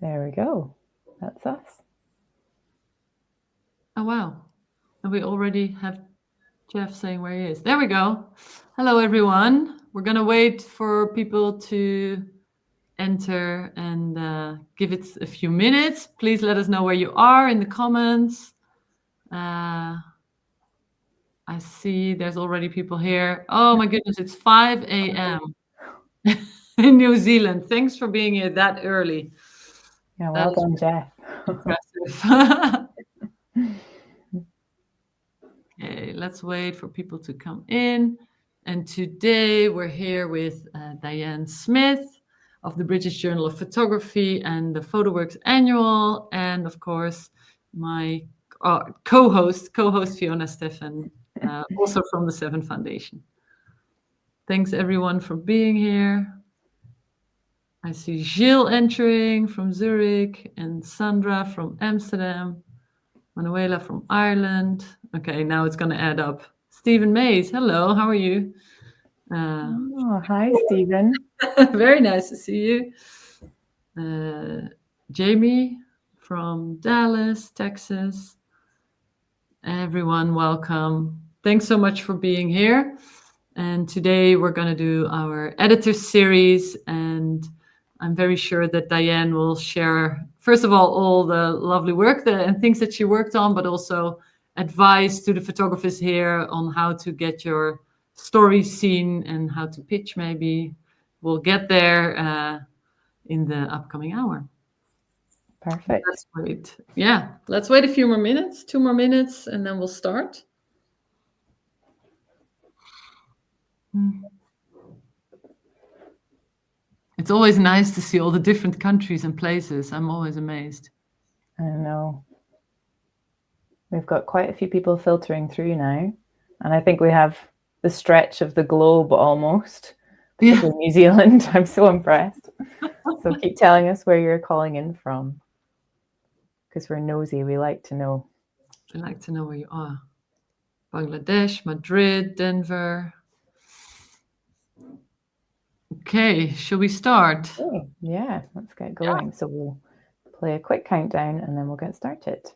There we go. That's us. Oh, wow. And we already have Jeff saying where he is. There we go. Hello, everyone. We're going to wait for people to enter and give it a few minutes. Please let us know where you are in the comments. I see there's already people here. Oh, my goodness. It's 5 a.m. in New Zealand. Thanks for being here that early. Yeah, well done, Jeff. Impressive. Okay, let's wait for people to come in. And today we're here with Diane Smyth of the British Journal of Photography and the Photoworks Annual, and of course my co-host Fiona Steffen, also from the Seven Foundation. Thanks everyone for being here. I see Gilles entering from Zurich and Sandra from Amsterdam. Manuela from Ireland. Okay, now it's going to add up. Stephen Mays, hello, how are you? Hi, Stephen. Very nice to see you. Jamie from Dallas, Texas. Everyone, welcome. Thanks so much for being here. And today we're going to do our editor series, and I'm very sure that Diane will share, first of all the lovely work and things that she worked on, but also advice to the photographers here on how to get your story seen and how to pitch maybe. We'll get there in the upcoming hour. Perfect. Let's wait. Yeah, let's wait a few more minutes, 2 more minutes, and then we'll start. It's always nice to see all the different countries and places. I'm always amazed. I know. We've got quite a few people filtering through now. And I think we have the stretch of the globe almost. Particularly New Zealand. I'm so impressed. So keep telling us where you're calling in from. Because we're nosy. We like to know. We like to know where you are. Bangladesh, Madrid, Denver. Okay, shall we start? Okay. Yeah, let's get going. Yeah. So we'll play a quick countdown and then we'll get started.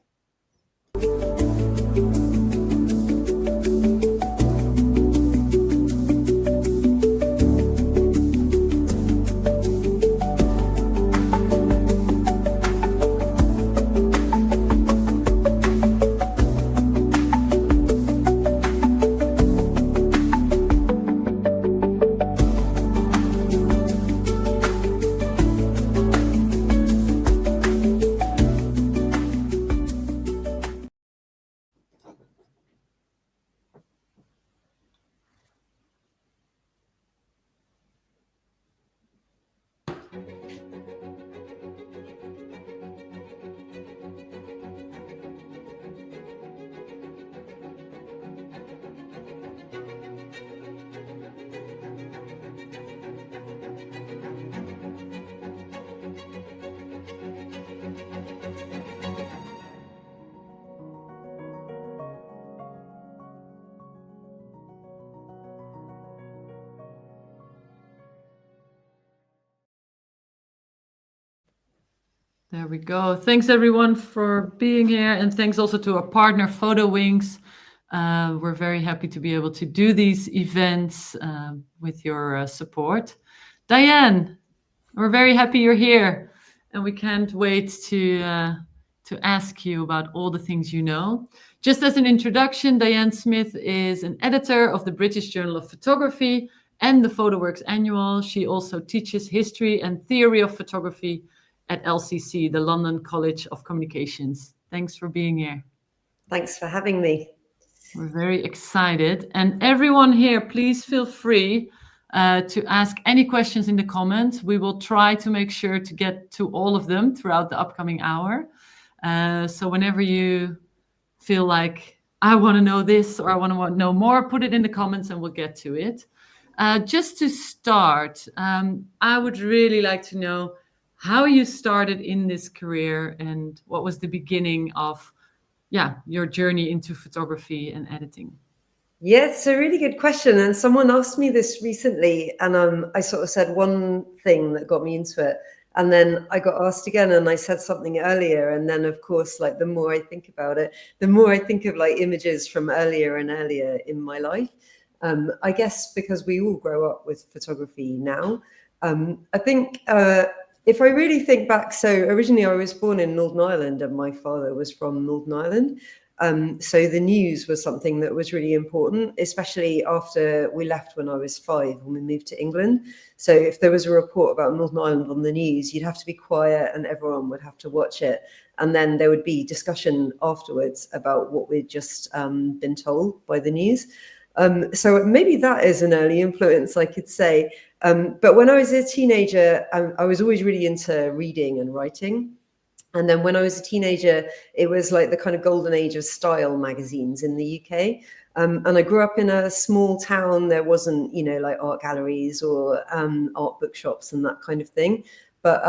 There we go. Thanks everyone for being here, and thanks also to our partner Photowings. We're very happy to be able to do these events with your support. Diane, we're very happy you're here, and we can't wait to ask you about all the things you know. Just as an introduction, Diane Smyth is an editor of the British Journal of Photography and the Photoworks Annual. She also teaches history and theory of photography at LCC, the London College of Communications. Thanks for being here. Thanks for having me. We're very excited. And everyone here, please feel free to ask any questions in the comments. We will try to make sure to get to all of them throughout the upcoming hour. So whenever you feel like, I want to know this or I want to know more, put it in the comments and we'll get to it. Just to start, I would really like to know how you started in this career and what was the beginning of your journey into photography and editing. Yeah, it's a really good question. And someone asked me this recently, and I sort of said one thing that got me into it. And then I got asked again, and I said something earlier. And then, of course, like the more I think about it, the more I think of like images from earlier and earlier in my life. I guess because we all grow up with photography now. I think if I really think back, so originally I was born in Northern Ireland and my father was from Northern Ireland. So the news was something that was really important, especially after we left when I was 5 when we moved to England. So if there was a report about Northern Ireland on the news, you'd have to be quiet and everyone would have to watch it. And then there would be discussion afterwards about what we'd just been told by the news. So maybe that is an early influence, I could say. But when I was a teenager, I was always really into reading and writing. And then when I was a teenager, it was like the kind of golden age of style magazines in the UK. And I grew up in a small town. There wasn't, like art galleries or art bookshops and that kind of thing. But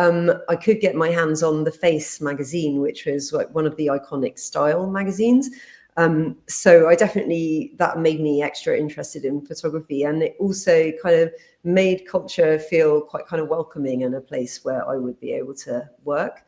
I could get my hands on The Face magazine, which was like one of the iconic style magazines. So that made me extra interested in photography. And it also kind of made culture feel quite kind of welcoming and a place where I would be able to work.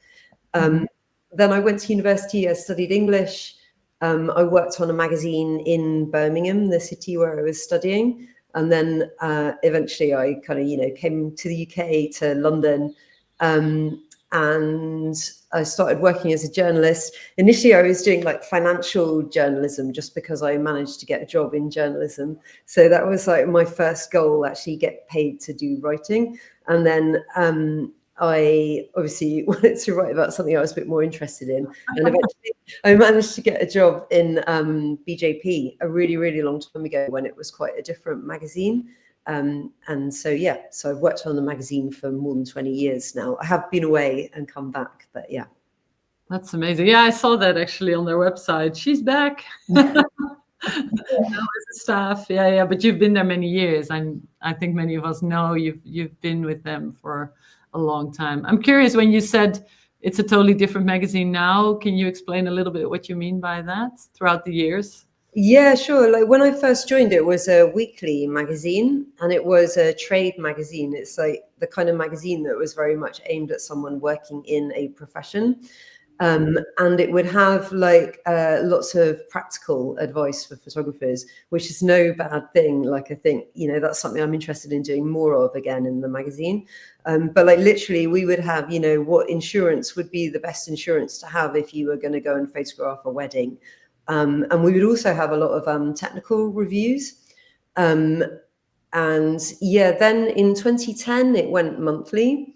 Then I went to university, I studied English. I worked on a magazine in Birmingham, the city where I was studying. And then eventually I kind of, came to the UK, to London. And I started working as a journalist. Initially, I was doing like financial journalism just because I managed to get a job in journalism. So that was like my first goal, actually get paid to do writing. And then I obviously wanted to write about something I was a bit more interested in. And eventually I managed to get a job in BJP a really, really long time ago when it was quite a different magazine. And so I've worked on the magazine for more than 20 years now. I have been away and come back, but yeah. That's amazing. Yeah, I saw that actually on their website. She's back. Now as a staff. Yeah. But you've been there many years, and I think many of us know you've been with them for a long time. I'm curious, when you said it's a totally different magazine now, can you explain a little bit what you mean by that throughout the years? Yeah, sure. Like when I first joined, it was a weekly magazine and it was a trade magazine. It's like the kind of magazine that was very much aimed at someone working in a profession. And it would have like lots of practical advice for photographers, which is no bad thing. Like I think, that's something I'm interested in doing more of again in the magazine. But like literally we would have, what insurance would be the best insurance to have if you were going to go and photograph a wedding. And we would also have a lot of technical reviews. Then in 2010, it went monthly.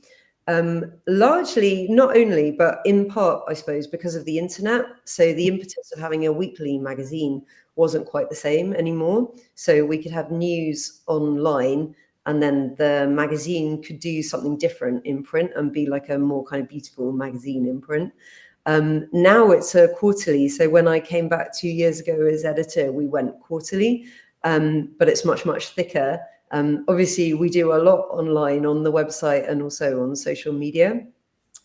Largely, not only, but in part, I suppose, because of the internet. So the impetus of having a weekly magazine wasn't quite the same anymore. So we could have news online, and then the magazine could do something different in print and be like a more kind of beautiful magazine in print. Now it's a quarterly. So when I came back 2 years ago as editor, we went quarterly, but it's much, much thicker. Obviously, we do a lot online on the website and also on social media.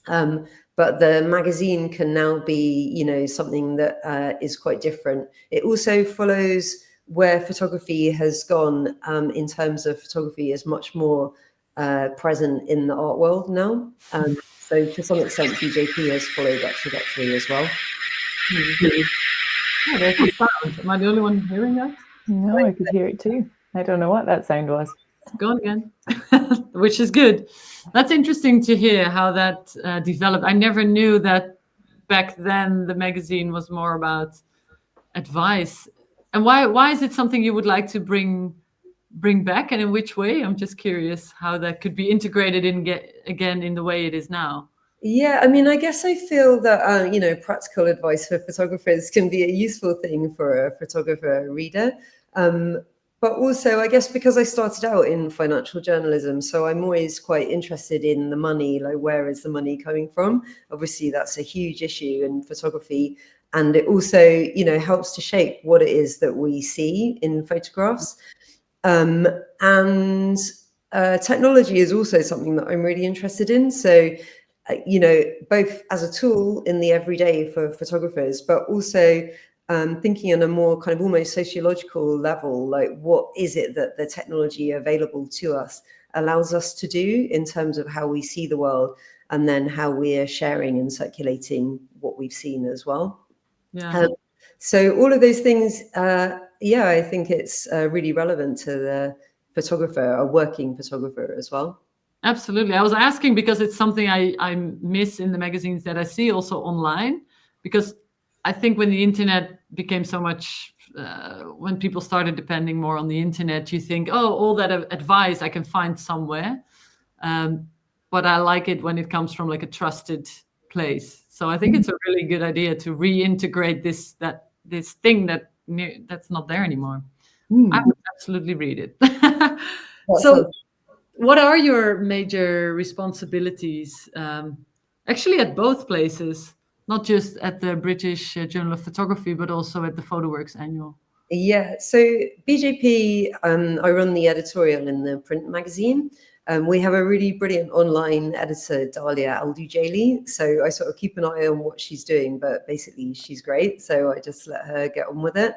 But the magazine can now be, something that is quite different. It also follows where photography has gone in terms of photography is much more present in the art world now. So to some extent, BJP has followed that trajectory as well. Yeah, there's a sound. Am I the only one hearing that? No, I could hear it too. I don't know what that sound was. Gone again, which is good. That's interesting to hear how that developed. I never knew that back then the magazine was more about advice. And why is it something you would like to bring back, and in which way? I'm just curious how that could be integrated again in the way it is now. Yeah, I mean, I guess I feel that, practical advice for photographers can be a useful thing for a photographer reader. But also, I guess because I started out in financial journalism, so I'm always quite interested in the money, like where is the money coming from? Obviously, that's a huge issue in photography. And it also, helps to shape what it is that we see in photographs. Technology is also something that I'm really interested in. So, both as a tool in the everyday for photographers, but also thinking on a more kind of almost sociological level, like what is it that the technology available to us allows us to do in terms of how we see the world, and then how we're sharing and circulating what we've seen as well. Yeah. So all of those things, I think it's really relevant to the photographer, a working photographer as well. Absolutely. I was asking because it's something I miss in the magazines that I see also online, because I think when the internet became so much, when people started depending more on the internet, you think, oh, all that advice I can find somewhere. But I like it when it comes from like a trusted place. So I think it's a really good idea to reintegrate this thing that's not there anymore. I would absolutely read it. So what are your major responsibilities, actually at both places, not just at the British Journal of Photography, but also at the Photoworks Annual? Yeah, so BJP, I run the editorial in the print magazine. We have a really brilliant online editor, Dalia Aldujali. So I sort of keep an eye on what she's doing, but basically she's great. So I just let her get on with it.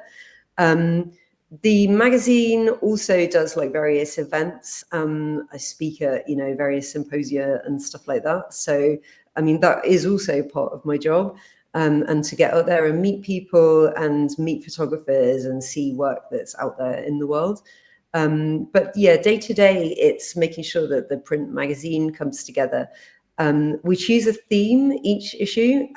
The magazine also does like various events. I speak at, various symposia and stuff like that. So, I mean, that is also part of my job. And to get out there and meet people and meet photographers and see work that's out there in the world. But yeah, day to day, it's making sure that the print magazine comes together. We choose a theme each issue,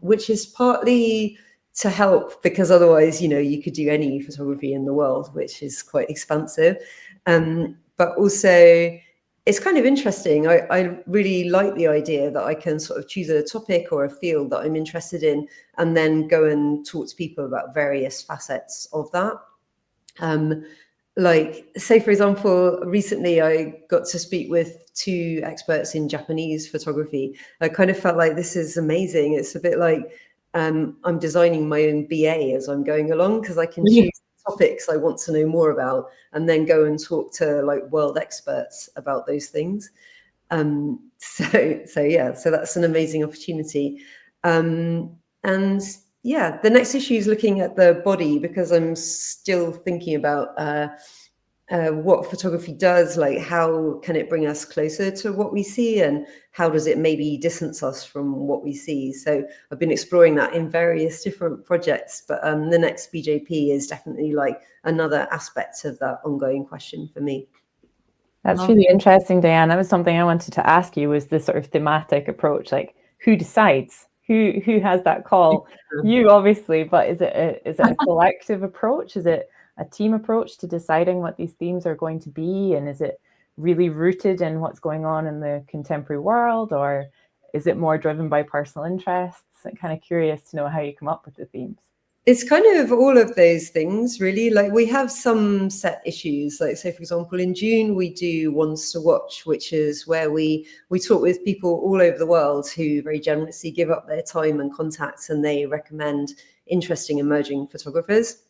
which is partly to help, because otherwise, you could do any photography in the world, which is quite expansive. But also, it's kind of interesting. I really like the idea that I can sort of choose a topic or a field that I'm interested in, and then go and talk to people about various facets of that. Like, say, for example, recently I got to speak with 2 experts in Japanese photography. I kind of felt like this is amazing. It's a bit like I'm designing my own BA as I'm going along, because I can choose topics I want to know more about and then go and talk to like world experts about those things. So that's an amazing opportunity. And yeah, the next issue is looking at the body, because I'm still thinking about what photography does, like how can it bring us closer to what we see, and how does it maybe distance us from what we see. So I've been exploring that in various different projects, but the next BJP is definitely like another aspect of that ongoing question for me. That's really interesting, Diane. That was something I wanted to ask you, was this sort of thematic approach, like who decides? Who has that call? You obviously, but is it a collective approach? Is it a team approach to deciding what these themes are going to be? And is it really rooted in what's going on in the contemporary world, or is it more driven by personal interests? I'm kind of curious to know how you come up with the themes. It's kind of all of those things, really. Like, we have some set issues. Like, say, for example, in June, we do Ones to Watch, which is where we talk with people all over the world who very generously give up their time and contacts, and they recommend interesting emerging photographers.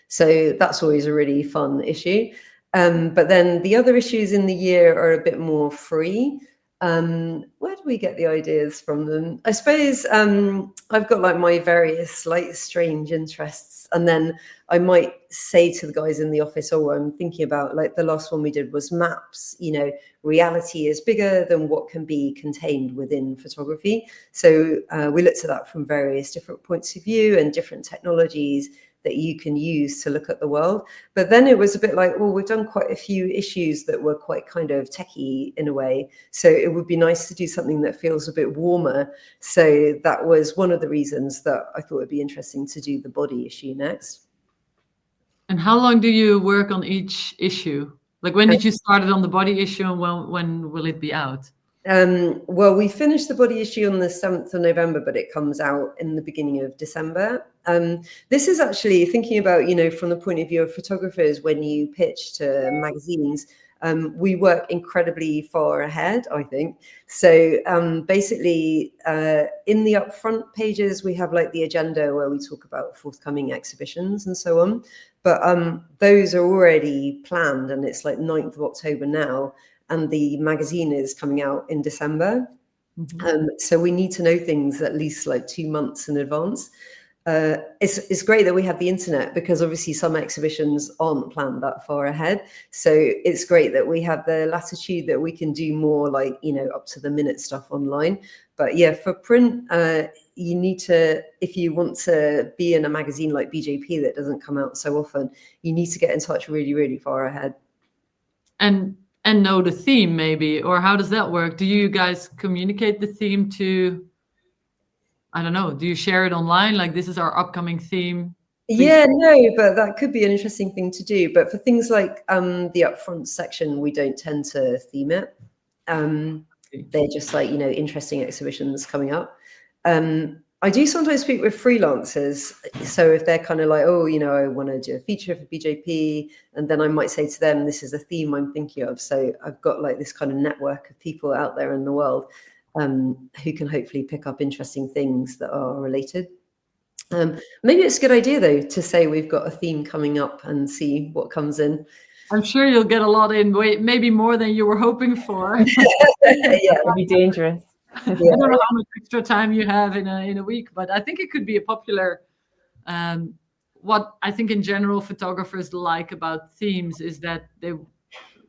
So that's always a really fun issue. But then the other issues in the year are a bit more free. Where do we get the ideas from them? I suppose I've got like my various like strange interests, and then I might say to the guys in the office, oh, I'm thinking about, like, the last one we did was maps. Reality is bigger than what can be contained within photography. So we looked at that from various different points of view and different technologies that you can use to look at the world. But then it was a bit like, well, we've done quite a few issues that were quite kind of techie in a way. So it would be nice to do something that feels a bit warmer. So that was one of the reasons that I thought it'd be interesting to do the body issue next. And how long do you work on each issue? Like, when did you start it on the body issue, and when will it be out? Well, we finished the body issue on the 7th of November, but it comes out in the beginning of December. This is actually thinking about, from the point of view of photographers, when you pitch to magazines, we work incredibly far ahead, I think. So basically, in the upfront pages, we have like the agenda where we talk about forthcoming exhibitions and so on. But those are already planned, and it's like 9th of October now. And the magazine is coming out in December. So we need to know things at least like 2 months in advance. it's great that we have the internet, because obviously some exhibitions aren't planned that far ahead. So it's great that we have the latitude that we can do more like, up to the minute stuff online. But yeah, for print, you need to, if you want to be in a magazine like BJP that doesn't come out so often, you need to get in touch really, really far ahead. And know the theme maybe, or how does that work? Do you guys communicate the theme to, I don't know, do you share it online? Like, this is our upcoming theme. Yeah, no, but that could be an interesting thing to do. But for things like the upfront section, we don't tend to theme it. They're just like, interesting exhibitions coming up. I do sometimes speak with freelancers. So if they're kind of like, oh, I want to do a feature for BJP, and then I might say to them, this is a theme I'm thinking of. So I've got like this kind of network of people out there in the world who can hopefully pick up interesting things that are related. Maybe it's a good idea, though, to say we've got a theme coming up and see what comes in. I'm sure you'll get a lot in, maybe more than you were hoping for. Yeah, it'd be dangerous. I don't know how much extra time you have in a week, but I think it could be a popular. What I think in general photographers like about themes is that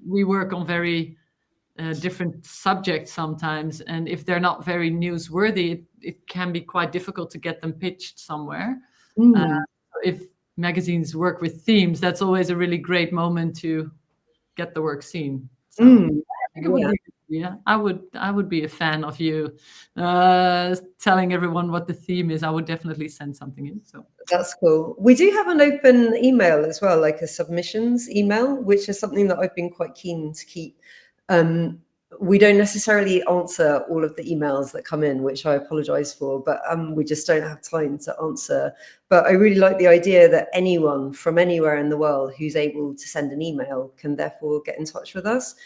we work on very different subjects sometimes, and if they're not very newsworthy, it can be quite difficult to get them pitched somewhere. If magazines work with themes, that's always a really great moment to get the work seen. So I think it would be, yeah, I would be a fan of you telling everyone what the theme is. I would definitely send something in. So that's cool. We do have an open email as well, like a submissions email, which is something that I've been quite keen to keep. We don't necessarily answer all of the emails that come in, which I apologize for, but we just don't have time to answer. But I really like the idea that anyone from anywhere in the world who's able to send an email can therefore get in touch with us.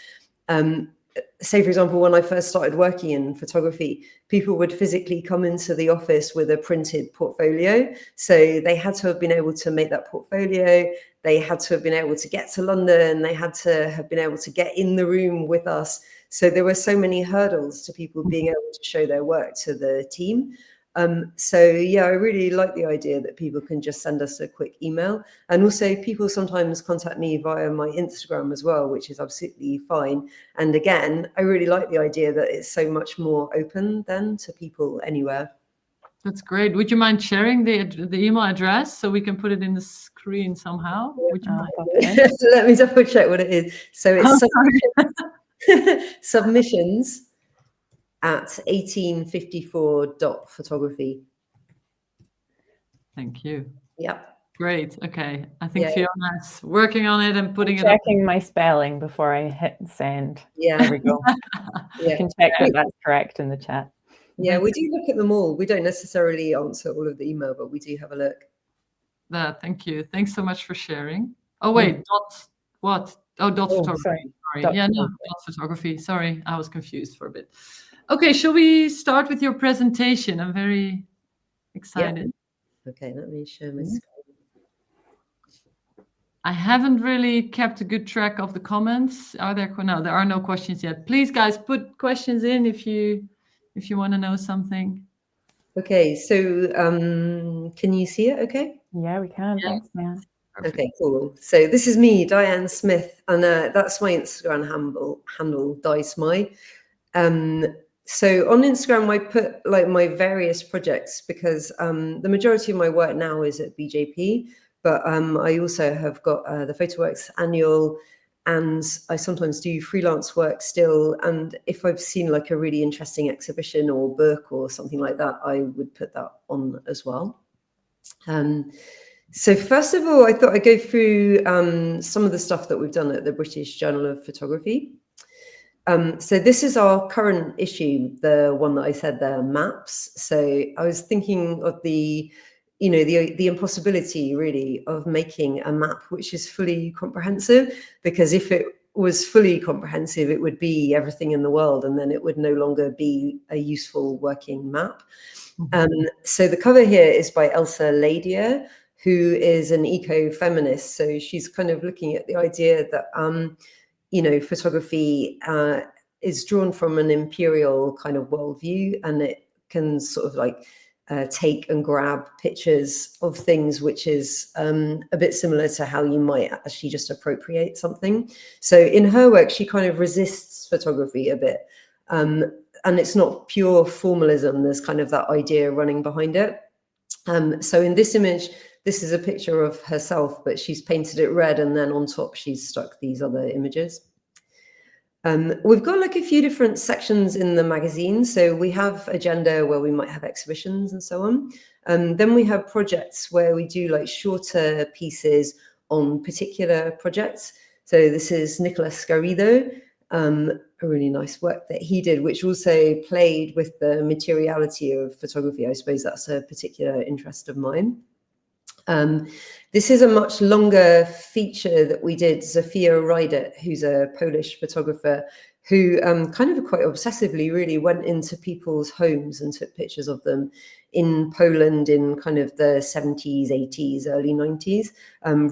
Say, for example, when I first started working in photography, people would physically come into the office with a printed portfolio. So they had to have been able to make that portfolio. They had to have been able to get to London. They had to have been able to get in the room with us. So there were so many hurdles to people being able to show their work to the team. So yeah, I really like the idea that people can just send us a quick email. And also people sometimes contact me via my Instagram as well, which is absolutely fine. And again, I really like the idea that it's so much more open then to people anywhere. That's great. Would you mind sharing the email address so we can put it in the screen somehow? Would you mind? Let me double check what it is. So it's submissions@1854.photography. Thank you. Yeah. Great. Okay. I think Fiona's working on it and putting checking my spelling before I hit send. Yeah. There we go. You can check that that's correct in the chat. Yeah, we do look at them all. We don't necessarily answer all of the email, but we do have a look. Thank you. Thanks so much for sharing. Oh, wait. Dot what? Oh, dot photography. Sorry. Yeah, no, dot photography. Sorry, I was confused for a bit. Okay, shall we start with your presentation? I'm very excited. Yeah. Okay, let me share my screen. I haven't really kept a good track of the comments. Are there? No, there are no questions yet. Please, guys, put questions in if you want to know something. Okay, so can you see it? Okay. Yeah, we can. Yeah. Thanks, man. Okay, cool. So this is me, Diane Smyth, and that's my Instagram handle, DieSmy. So on Instagram, I put like my various projects because the majority of my work now is at BJP, but I also have got the Photoworks annual, and I sometimes do freelance work still. And if I've seen like a really interesting exhibition or book or something like that, I would put that on as well. So first of all, I thought I'd go through some of the stuff that we've done at the British Journal of Photography. So this is our current issue, the one that I said there, maps. So I was thinking of the impossibility really of making a map which is fully comprehensive, because if it was fully comprehensive, it would be everything in the world, and then it would no longer be a useful working map. So the cover here is by Elsa Ladier, who is an eco-feminist. So she's kind of looking at the idea that, photography is drawn from an imperial kind of worldview, and it can sort of like take and grab pictures of things, which is a bit similar to how you might actually just appropriate something. So in her work, she kind of resists photography a bit. And it's not pure formalism. There's kind of that idea running behind it. So in this image, this is a picture of herself, but she's painted it red, and then on top she's stuck these other images. We've got like a few different sections in the magazine. So we have agenda where we might have exhibitions and so on. Then we have projects where we do like shorter pieces on particular projects. So this is Nicolas Garrido, a really nice work that he did, which also played with the materiality of photography. I suppose that's a particular interest of mine. This is a much longer feature that we did. Zofia Rydet, who's a Polish photographer, who kind of quite obsessively really went into people's homes and took pictures of them in Poland in kind of the 70s, 80s, early 90s,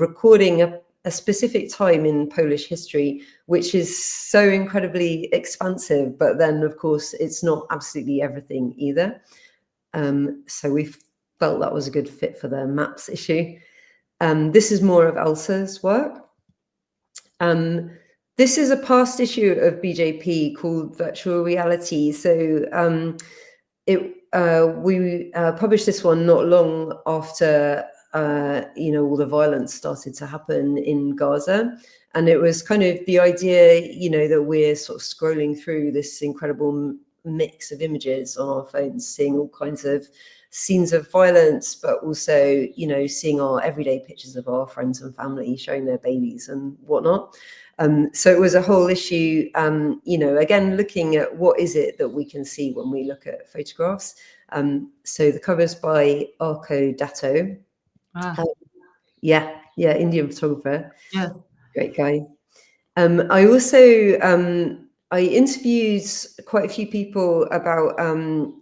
recording a specific time in Polish history, which is so incredibly expansive, but then of course it's not absolutely everything either. So we felt that was a good fit for the maps issue. This is more of Elsa's work. This is a past issue of BJP called Virtual Reality. So we published this one not long after all the violence started to happen in Gaza. And it was kind of the idea, that we're sort of scrolling through this incredible mix of images on our phones, seeing all kinds of scenes of violence, but also, seeing our everyday pictures of our friends and family showing their babies and whatnot. So it was a whole issue, again, looking at what is it that we can see when we look at photographs. So the cover's by Arco Datto. Indian photographer. Yeah, great guy. I also I interviewed quite a few people about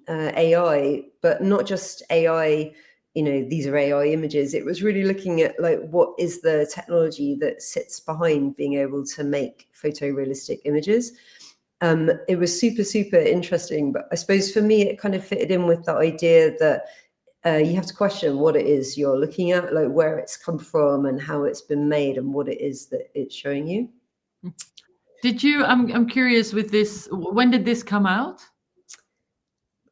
AI, but not just AI, these are AI images. It was really looking at like, what is the technology that sits behind being able to make photorealistic images? It was super, super interesting, but I suppose for me, it kind of fitted in with the idea that you have to question what it is you're looking at, like where it's come from and how it's been made and what it is that it's showing you. Did you, I'm curious with this, when did this come out?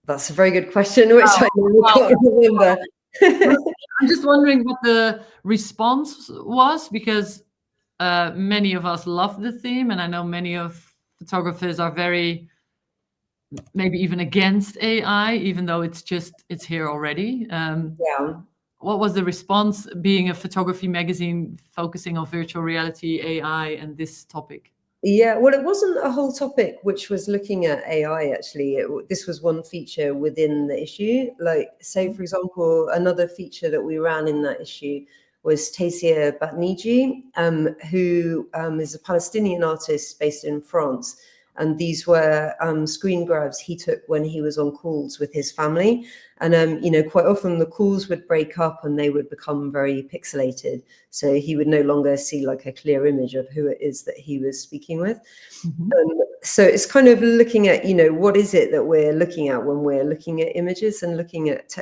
That's a very good question, which I can't remember. I'm just wondering what the response was, because many of us love the theme, and I know many of photographers are very, maybe even against AI, even though it's here already. What was the response, being a photography magazine focusing on virtual reality, AI, and this topic? Yeah, well, it wasn't a whole topic which was looking at AI, actually. This was one feature within the issue. Like, say, for example, another feature that we ran in that issue was Tasia Batniji, who is a Palestinian artist based in France. And these were screen grabs he took when he was on calls with his family. And, quite often the calls would break up and they would become very pixelated. So he would no longer see like a clear image of who it is that he was speaking with. Mm-hmm. So it's kind of looking at, what is it that we're looking at when we're looking at images, and looking at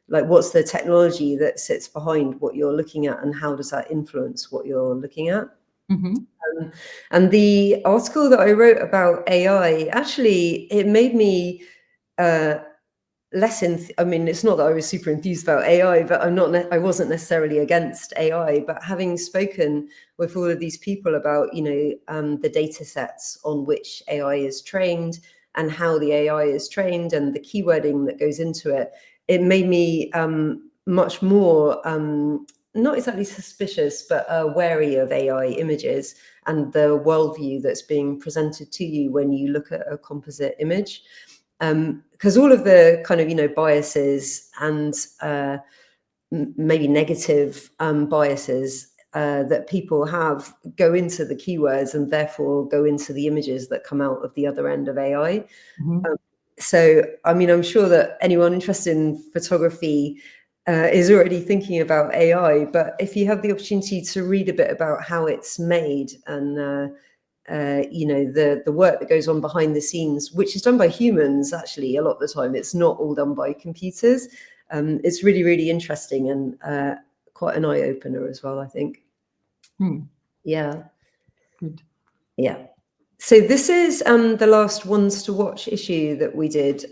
like, what's the technology that sits behind what you're looking at, and how does that influence what you're looking at? Mm-hmm. And the article that I wrote about AI, actually, it made me less I mean, it's not that I was super enthused about AI, but I wasn't necessarily against AI. But having spoken with all of these people about, the data sets on which AI is trained and how the AI is trained and the keywording that goes into it, it made me much more not exactly suspicious, but wary of AI images and the worldview that's being presented to you when you look at a composite image. Because all of the kind of, biases and maybe negative biases that people have go into the keywords, and therefore go into the images that come out of the other end of AI. Mm-hmm. So, I mean, I'm sure that anyone interested in photography is already thinking about AI, but if you have the opportunity to read a bit about how it's made and the work that goes on behind the scenes, which is done by humans. Actually, a lot of the time, it's not all done by computers. It's really, really interesting and quite an eye opener as well, I think. Yeah. Good. Yeah. So this is the last Ones to Watch issue that we did.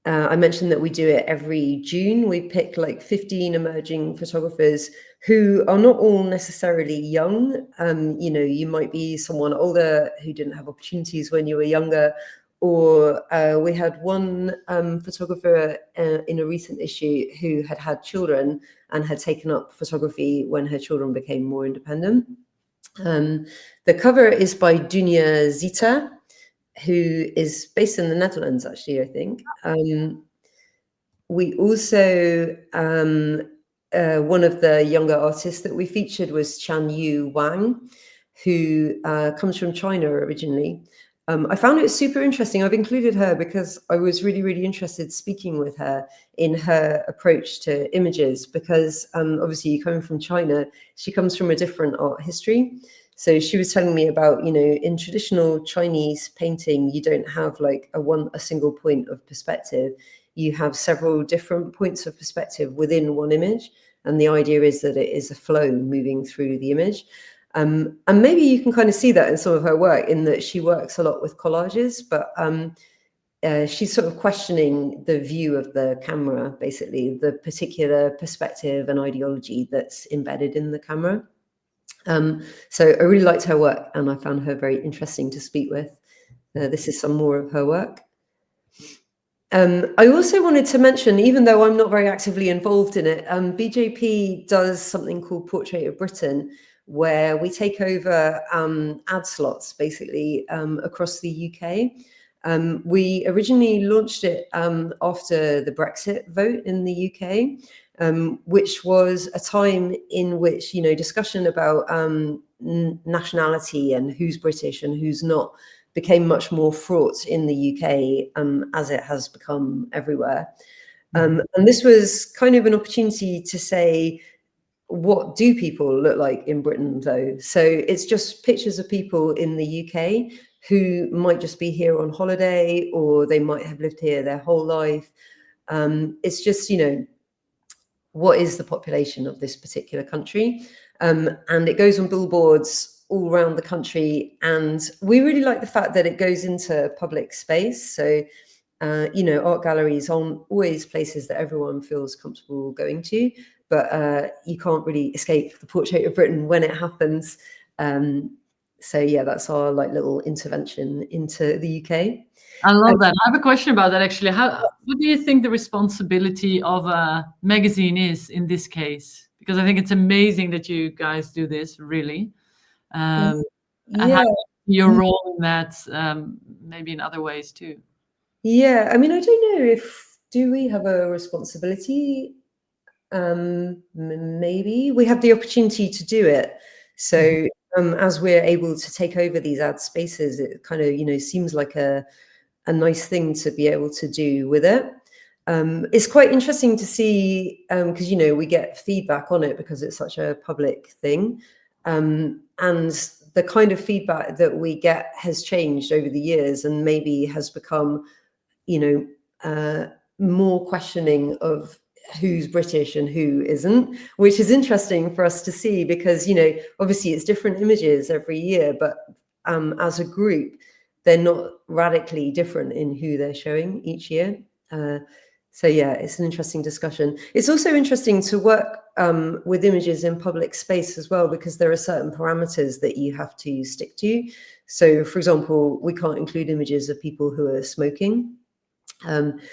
I mentioned that we do it every June. We pick like 15 emerging photographers who are not all necessarily young. You might be someone older who didn't have opportunities when you were younger, or we had one photographer in a recent issue who had had children and had taken up photography when her children became more independent. The cover is by Dunia Zita, who is based in the Netherlands, actually, I think. We also, one of the younger artists that we featured was Chan Yu Wang, who comes from China originally. I found it super interesting. I've included her because I was really, really interested speaking with her in her approach to images, because obviously coming from China, she comes from a different art history. So she was telling me about, in traditional Chinese painting, you don't have like a single point of perspective. You have several different points of perspective within one image. And the idea is that it is a flow moving through the image. And maybe you can kind of see that in some of her work, in that she works a lot with collages, but she's sort of questioning the view of the camera, basically, the particular perspective and ideology that's embedded in the camera. So I really liked her work, and I found her very interesting to speak with. This is some more of her work. I also wanted to mention, even though I'm not very actively involved in it, BJP does something called Portrait of Britain, where we take over ad slots, basically, across the UK. We originally launched it after the Brexit vote in the UK, which was a time in which, discussion about nationality and who's British and who's not became much more fraught in the UK, as it has become everywhere. And this was kind of an opportunity to say, what do people look like in Britain, though? So it's just pictures of people in the UK who might just be here on holiday, or they might have lived here their whole life. It's just, what is the population of this particular country? And it goes on billboards all around the country. And we really like the fact that it goes into public space. So, art galleries aren't always places that everyone feels comfortable going to, but you can't really escape the Portrait of Britain when it happens. So yeah, that's our little intervention into the UK. I love that. I have a question about that, actually. What do you think the responsibility of a magazine is in this case? Because I think it's amazing that you guys do this, really. And how your role in that, maybe in other ways too. Yeah, I mean, I don't know do we have a responsibility? Maybe we have the opportunity to do it. So as we're able to take over these ad spaces, it kind of, seems like a nice thing to be able to do with it. It's quite interesting to see, because, we get feedback on it because it's such a public thing. And the kind of feedback that we get has changed over the years, and maybe has become, more questioning of who's British and who isn't, which is interesting for us to see, because, obviously it's different images every year, but as a group, they're not radically different in who they're showing each year. So yeah, it's an interesting discussion. It's also interesting to work with images in public space as well, because there are certain parameters that you have to stick to. So, for example, we can't include images of people who are smoking.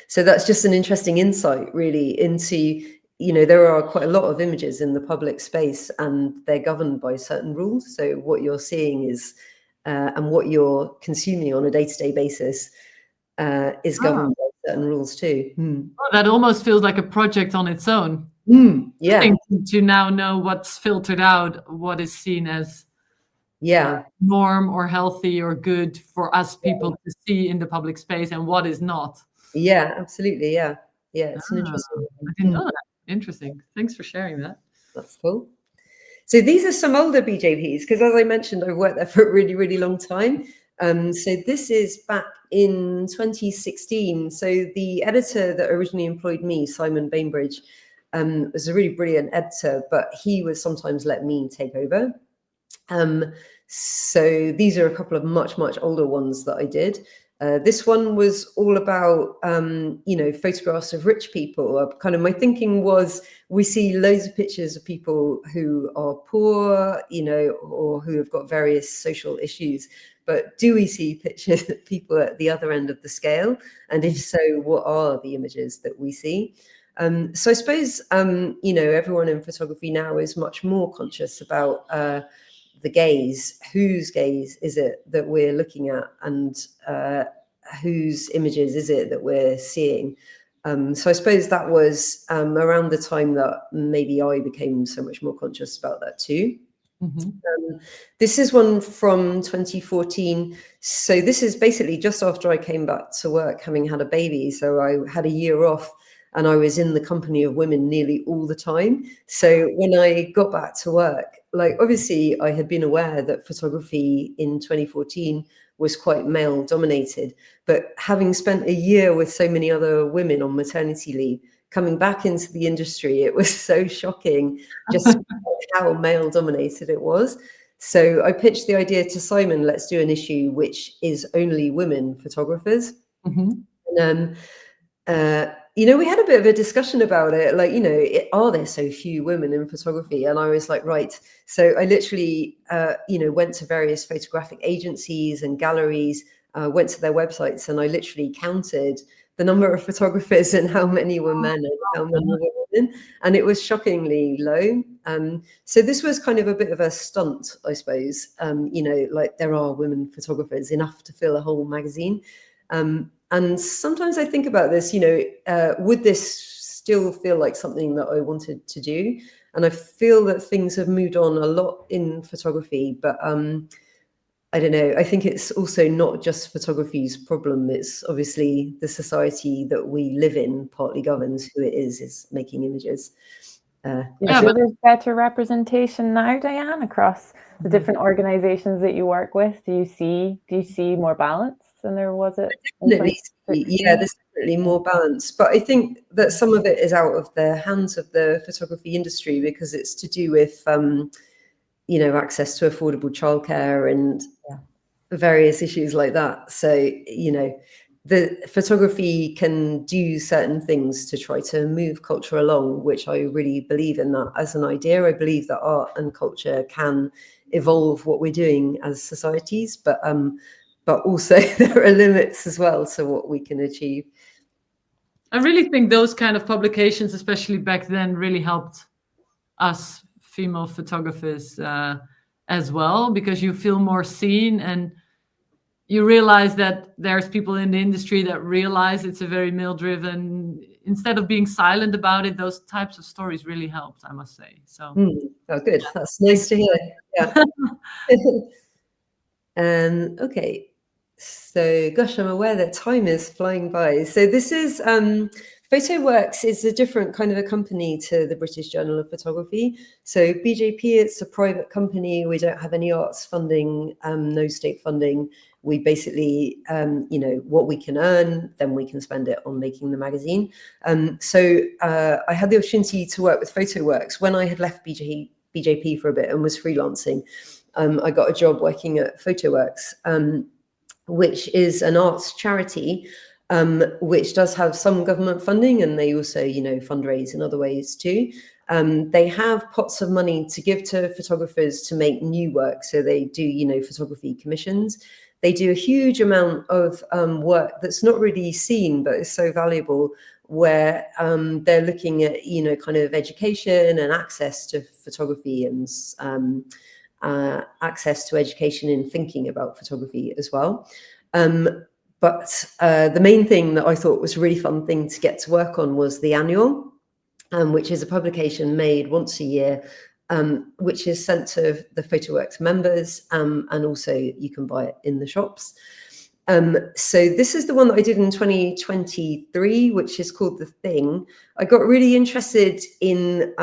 So that's just an interesting insight, really, into, there are quite a lot of images in the public space, and they're governed by certain rules. So what you're seeing is, and what you're consuming on a day-to-day basis is governed by certain rules too. Oh, that almost feels like a project on its own. Yeah. To now know what's filtered out, what is seen as norm or healthy or good for us people to see in the public space, and what is not. Yeah, absolutely. Yeah. It's an interesting. I didn't know that. Interesting. Thanks for sharing that. That's cool. So these are some older BJPs, because as I mentioned, I've worked there for a really, really long time. So this is back in 2016. So the editor that originally employed me, Simon Bainbridge, was a really brilliant editor, but he would sometimes let me take over. So these are a couple of much, much older ones that I did. This one was all about, photographs of rich people. Kind of my thinking was, we see loads of pictures of people who are poor, or who have got various social issues. But do we see pictures of people at the other end of the scale? And if so, what are the images that we see? So I suppose, everyone in photography now is much more conscious about the gaze. Whose gaze is it that we're looking at, and whose images is it that we're seeing? So I suppose that was around the time that maybe I became so much more conscious about that too. This is one from 2014. So this is basically just after I came back to work, having had a baby. So I had a year off, and I was in the company of women nearly all the time. So when I got back to work, obviously I had been aware that photography in 2014 was quite male dominated, but having spent a year with so many other women on maternity leave, coming back into the industry, it was so shocking just how male dominated it was. So I pitched the idea to Simon, let's do an issue which is only women photographers. And, we had a bit of a discussion about it, are there so few women in photography? And I was like, right. So I literally, went to various photographic agencies and galleries, went to their websites, and I literally counted the number of photographers and how many were men and how many were women. And it was shockingly low. So this was kind of a bit of a stunt, I suppose. There are women photographers, enough to fill a whole magazine. And sometimes I think about this, would this still feel like something that I wanted to do? And I feel that things have moved on a lot in photography, but I don't know. I think it's also not just photography's problem. It's obviously the society that we live in partly governs who it is making images. But there's better representation now, Diane, across the different organizations that you work with. Do you see more balance than there was it? Yeah, there's definitely more balance. But I think that some of it is out of the hands of the photography industry, because it's to do with access to affordable childcare and various issues like that. So, the photography can do certain things to try to move culture along, which I really believe in that as an idea. I believe that art and culture can evolve what we're doing as societies, but also there are limits as well to what we can achieve. I really think those kind of publications, especially back then, really helped us female photographers as well, because you feel more seen and you realize that there's people in the industry that realize it's a very male-driven. Instead of being silent about it, those types of stories really helped, I must say. So, oh, good. That's nice to hear. Yeah. Okay. So, gosh, I'm aware that time is flying by. So this is Photoworks is a different kind of a company to the British Journal of Photography. So BJP, it's a private company. We don't have any arts funding, no state funding. We basically, what we can earn, then we can spend it on making the magazine. So I had the opportunity to work with Photoworks when I had left BJP for a bit and was freelancing. I got a job working at Photoworks, which is an arts charity, which does have some government funding, and they also, fundraise in other ways too. They have pots of money to give to photographers to make new work. So they do, photography commissions. They do a huge amount of work that's not really seen, but is so valuable, where they're looking at, kind of education and access to photography and access to education in thinking about photography as well. But the main thing that I thought was a really fun thing to get to work on was the annual, which is a publication made once a year, which is sent to the Photoworks members, and also you can buy it in the shops. So this is the one that I did in 2023, which is called The Thing. I got really interested in,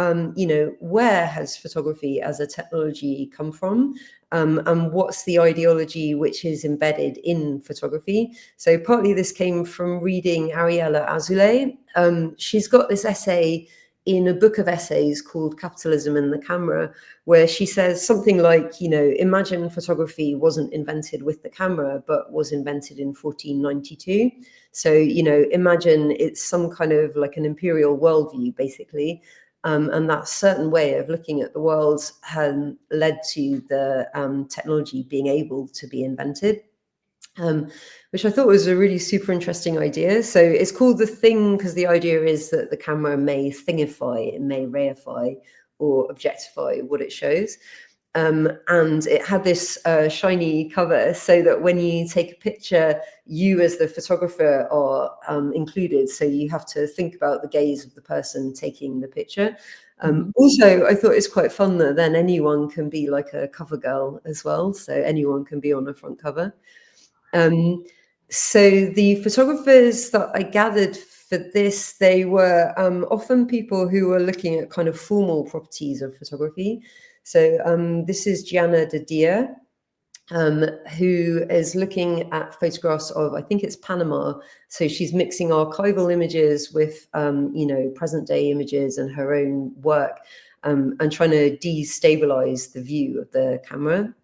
where has photography as a technology come from? And what's the ideology which is embedded in photography? So partly this came from reading Ariella Azoulay. She's got this essay in a book of essays called Capitalism and the Camera, where she says something like, imagine photography wasn't invented with the camera, but was invented in 1492. So, imagine it's some kind of like an imperial worldview, basically. And that certain way of looking at the world had led to the technology being able to be invented. Which I thought was a really super interesting idea. So it's called The Thing because the idea is that the camera may thingify, it may reify or objectify what it shows. And it had this shiny cover so that when you take a picture, you as the photographer are included. So you have to think about the gaze of the person taking the picture. Also, I thought it's quite fun that then anyone can be like a cover girl as well. So anyone can be on a front cover. So the photographers that I gathered for this, they were often people who were looking at kind of formal properties of photography. So this is Gianna de Dia, who is looking at photographs of, I think it's Panama. So she's mixing archival images with, present day images and her own work, and trying to destabilize the view of the camera.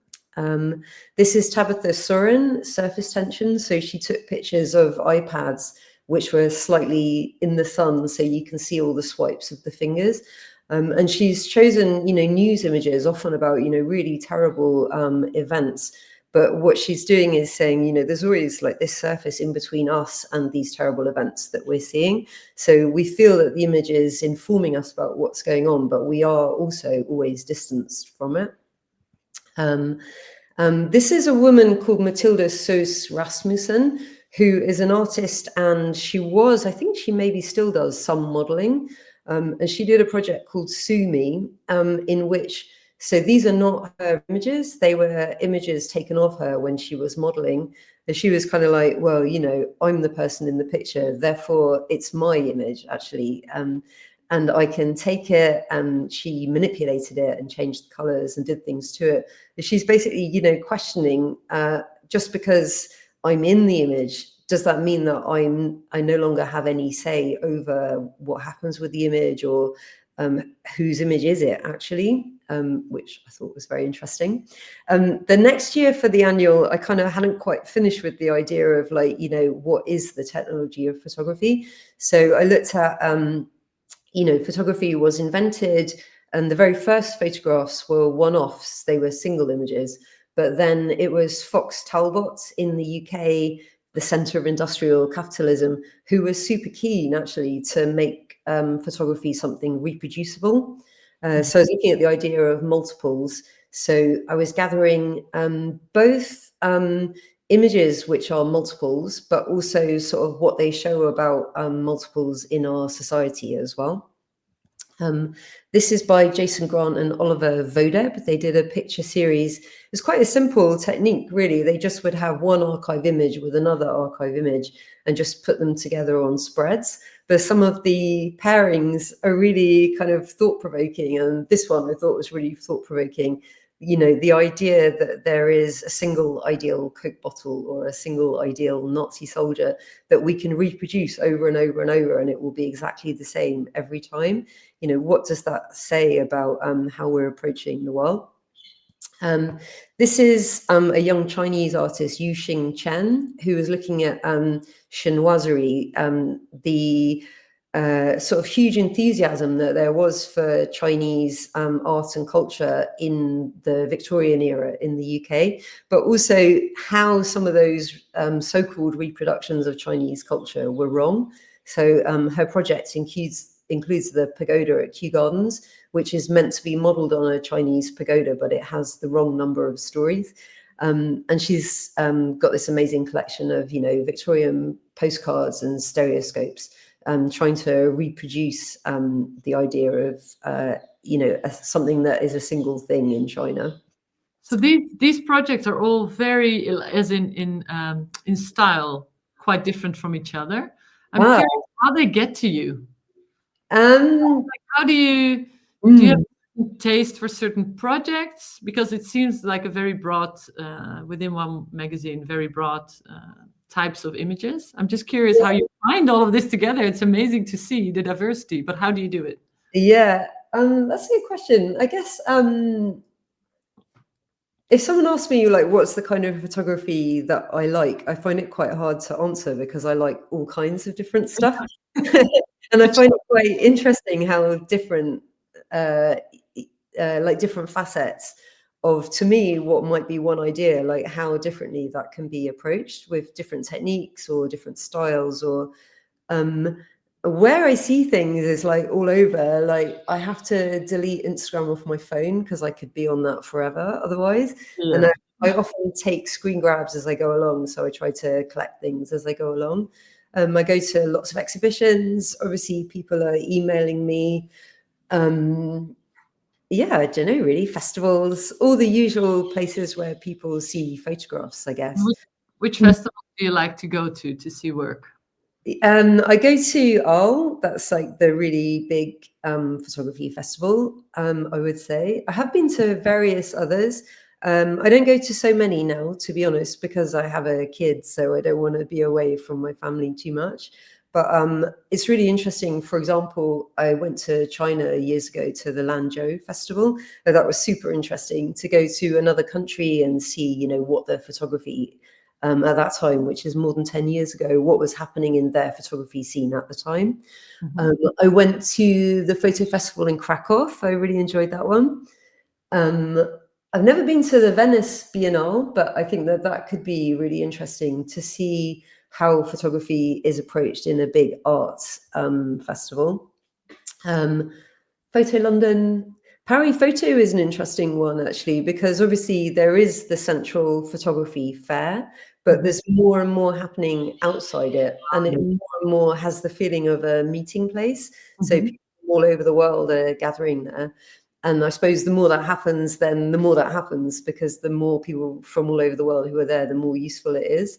This is Tabitha Soren, surface tension. So she took pictures of iPads which were slightly in the sun, so you can see all the swipes of the fingers. And she's chosen, news images, often about, really terrible events. But what she's doing is saying, there's always like this surface in between us and these terrible events that we're seeing. So we feel that the image is informing us about what's going on, but we are also always distanced from it. This is a woman called Matilda Soos Rasmussen, who is an artist, and she was, I think she maybe still does some modeling. And she did a project called Sue Me, in which, so these are not her images, they were images taken of her when she was modeling. And she was kind of like, well, I'm the person in the picture, therefore it's my image, actually. And I can take it, and she manipulated it and changed the colors and did things to it. She's basically, questioning, just because I'm in the image, does that mean that I no longer have any say over what happens with the image, or whose image is it actually? Which I thought was very interesting. The next year for the annual, I kind of hadn't quite finished with the idea of like, what is the technology of photography? So I looked at, photography was invented, and the very first photographs were one-offs. They were single images. But then it was Fox Talbot in the UK, the centre of industrial capitalism, who was super keen actually to make photography something reproducible. So I was looking at the idea of multiples. So I was gathering both images which are multiples, but also sort of what they show about multiples in our society as well. This is by Jason Grant and Oliver Vodeb. They did a picture series. It's quite a simple technique, really. They just would have one archive image with another archive image and just put them together on spreads. But some of the pairings are really kind of thought-provoking. And this one I thought was really thought-provoking. The idea that there is a single ideal Coke bottle or a single ideal Nazi soldier that we can reproduce over and over and over, and it will be exactly the same every time. What does that say about how we're approaching the world? This is a young Chinese artist, Njiokiktjien, who is looking at chinoiserie, the sort of huge enthusiasm that there was for Chinese art and culture in the Victorian era in the UK, but also how some of those so-called reproductions of Chinese culture were wrong. So her project includes the pagoda at Kew Gardens, which is meant to be modelled on a Chinese pagoda, but it has the wrong number of stories. And she's got this amazing collection of, Victorian postcards and stereoscopes, trying to reproduce the idea of, something that is a single thing in China. So these projects are all very, as in style, quite different from each other. I'm Wow. curious how they get to you. Um, How do you have a taste for certain projects? Because it seems like a very broad, within one magazine, very broad types of images. I'm just curious how you find all of this together. It's amazing to see the diversity, but how do you do it? Yeah, that's a good question. I guess if someone asks me like what's the kind of photography that I like, I find it quite hard to answer because I like all kinds of different stuff. And I find it quite interesting how different like different facets of, to me, what might be one idea, like how differently that can be approached with different techniques or different styles, or where I see things is like all over. Like I have to delete Instagram off my phone because I could be on that forever otherwise. Yeah. And I often take screen grabs as I go along. So I try to collect things as I go along. I go to lots of exhibitions. Obviously, people are emailing me. Yeah, I don't know, really. Festivals, all the usual places where people see photographs, I guess. Which festivals do you like to go to see work? I go to Arles. That's like the really big photography festival, I would say. I have been to various others. I don't go to so many now, to be honest, because I have a kid, so I don't want to be away from my family too much. But it's really interesting. For example, I went to China years ago to the Lanzhou festival. That was super interesting to go to another country and see, you know, what the photography at that time, which is more than 10 years ago, what was happening in their photography scene at the time. I went to the photo festival in Krakow. I really enjoyed that one. I've never been to the Venice Biennale, but I think that that could be really interesting to see how photography is approached in a big arts festival. Photo London. Paris Photo is an interesting one, actually, because obviously there is the central photography fair, but there's more and more happening outside it, and it more and more has the feeling of a meeting place. So people all over the world are gathering there. And I suppose the more that happens, then the more that happens, because the more people from all over the world who are there, the more useful it is.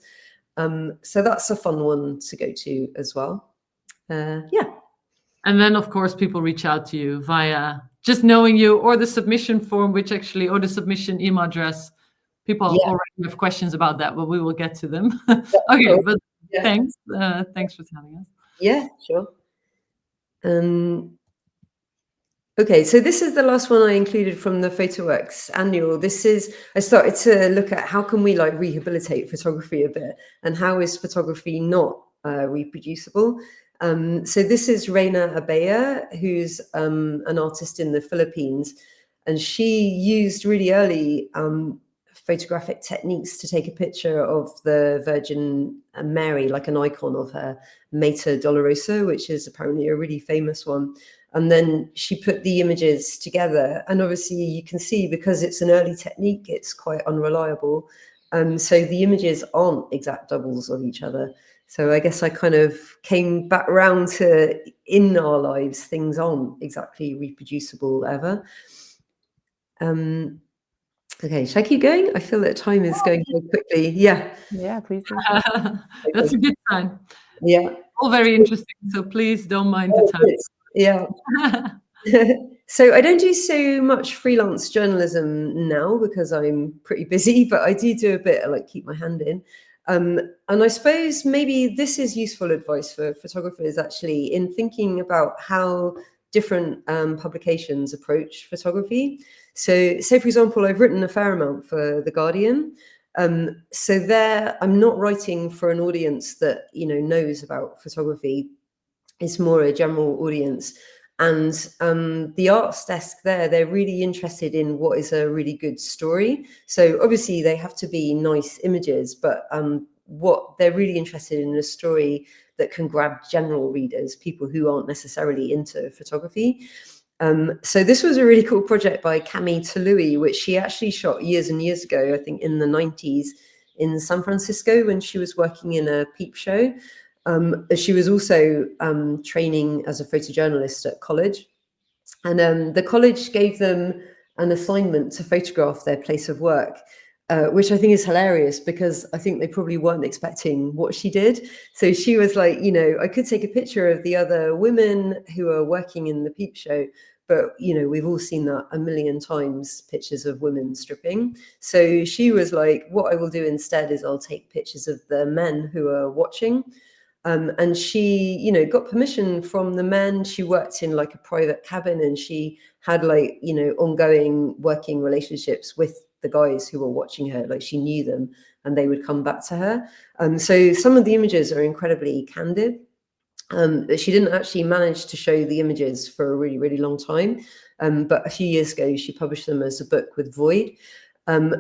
So that's a fun one to go to as well. Yeah. And then, of course, people reach out to you via just knowing you, or the submission form, or the submission email address. People already have questions about that, but we will get to them. Okay, but thanks. Thanks for telling us. Yeah, sure. Okay, so this is the last one I included from the Photoworks annual. I started to look at how can we like rehabilitate photography a bit, and how is photography not reproducible. So this is Reina Abella, who's an artist in the Philippines, and she used really early photographic techniques to take a picture of the Virgin Mary, like an icon of her, Mater Dolorosa, which is apparently a really famous one. And then she put the images together. And obviously you can see, because it's an early technique, it's quite unreliable. So the images aren't exact doubles of each other. So I guess I kind of came back around to, in our lives, things aren't exactly reproducible ever. Okay, should I keep going? I feel that time is going very quickly. Yeah. Yeah, please do. That's a good sign. Yeah. All very interesting. So please don't mind the time. Yeah. So I don't do so much freelance journalism now because I'm pretty busy, but I do a bit, I like keep my hand in. And I suppose maybe this is useful advice for photographers, actually, in thinking about how different publications approach photography. So say, for example, I've written a fair amount for The Guardian. So there, I'm not writing for an audience that, you know, knows about photography. It's more a general audience. And the arts desk there, they're really interested in what is a really good story. So obviously they have to be nice images, but what they're really interested in is a story that can grab general readers, people who aren't necessarily into photography. So this was a really cool project by Camille Touloui, which she actually shot years and years ago, I think in the 90s in San Francisco when she was working in a peep show. She was also training as a photojournalist at college. And the college gave them an assignment to photograph their place of work, which I think is hilarious because I think they probably weren't expecting what she did. So she was like, I could take a picture of the other women who are working in the peep show, but, we've all seen that a million times, pictures of women stripping. So she was like, what I will do instead is I'll take pictures of the men who are watching. And she, got permission from the men. She worked in like a private cabin, and she had like, ongoing working relationships with the guys who were watching her. Like, she knew them and they would come back to her. So some of the images are incredibly candid. She didn't actually manage to show the images for a really, really long time. But a few years ago, she published them as a book with Void. And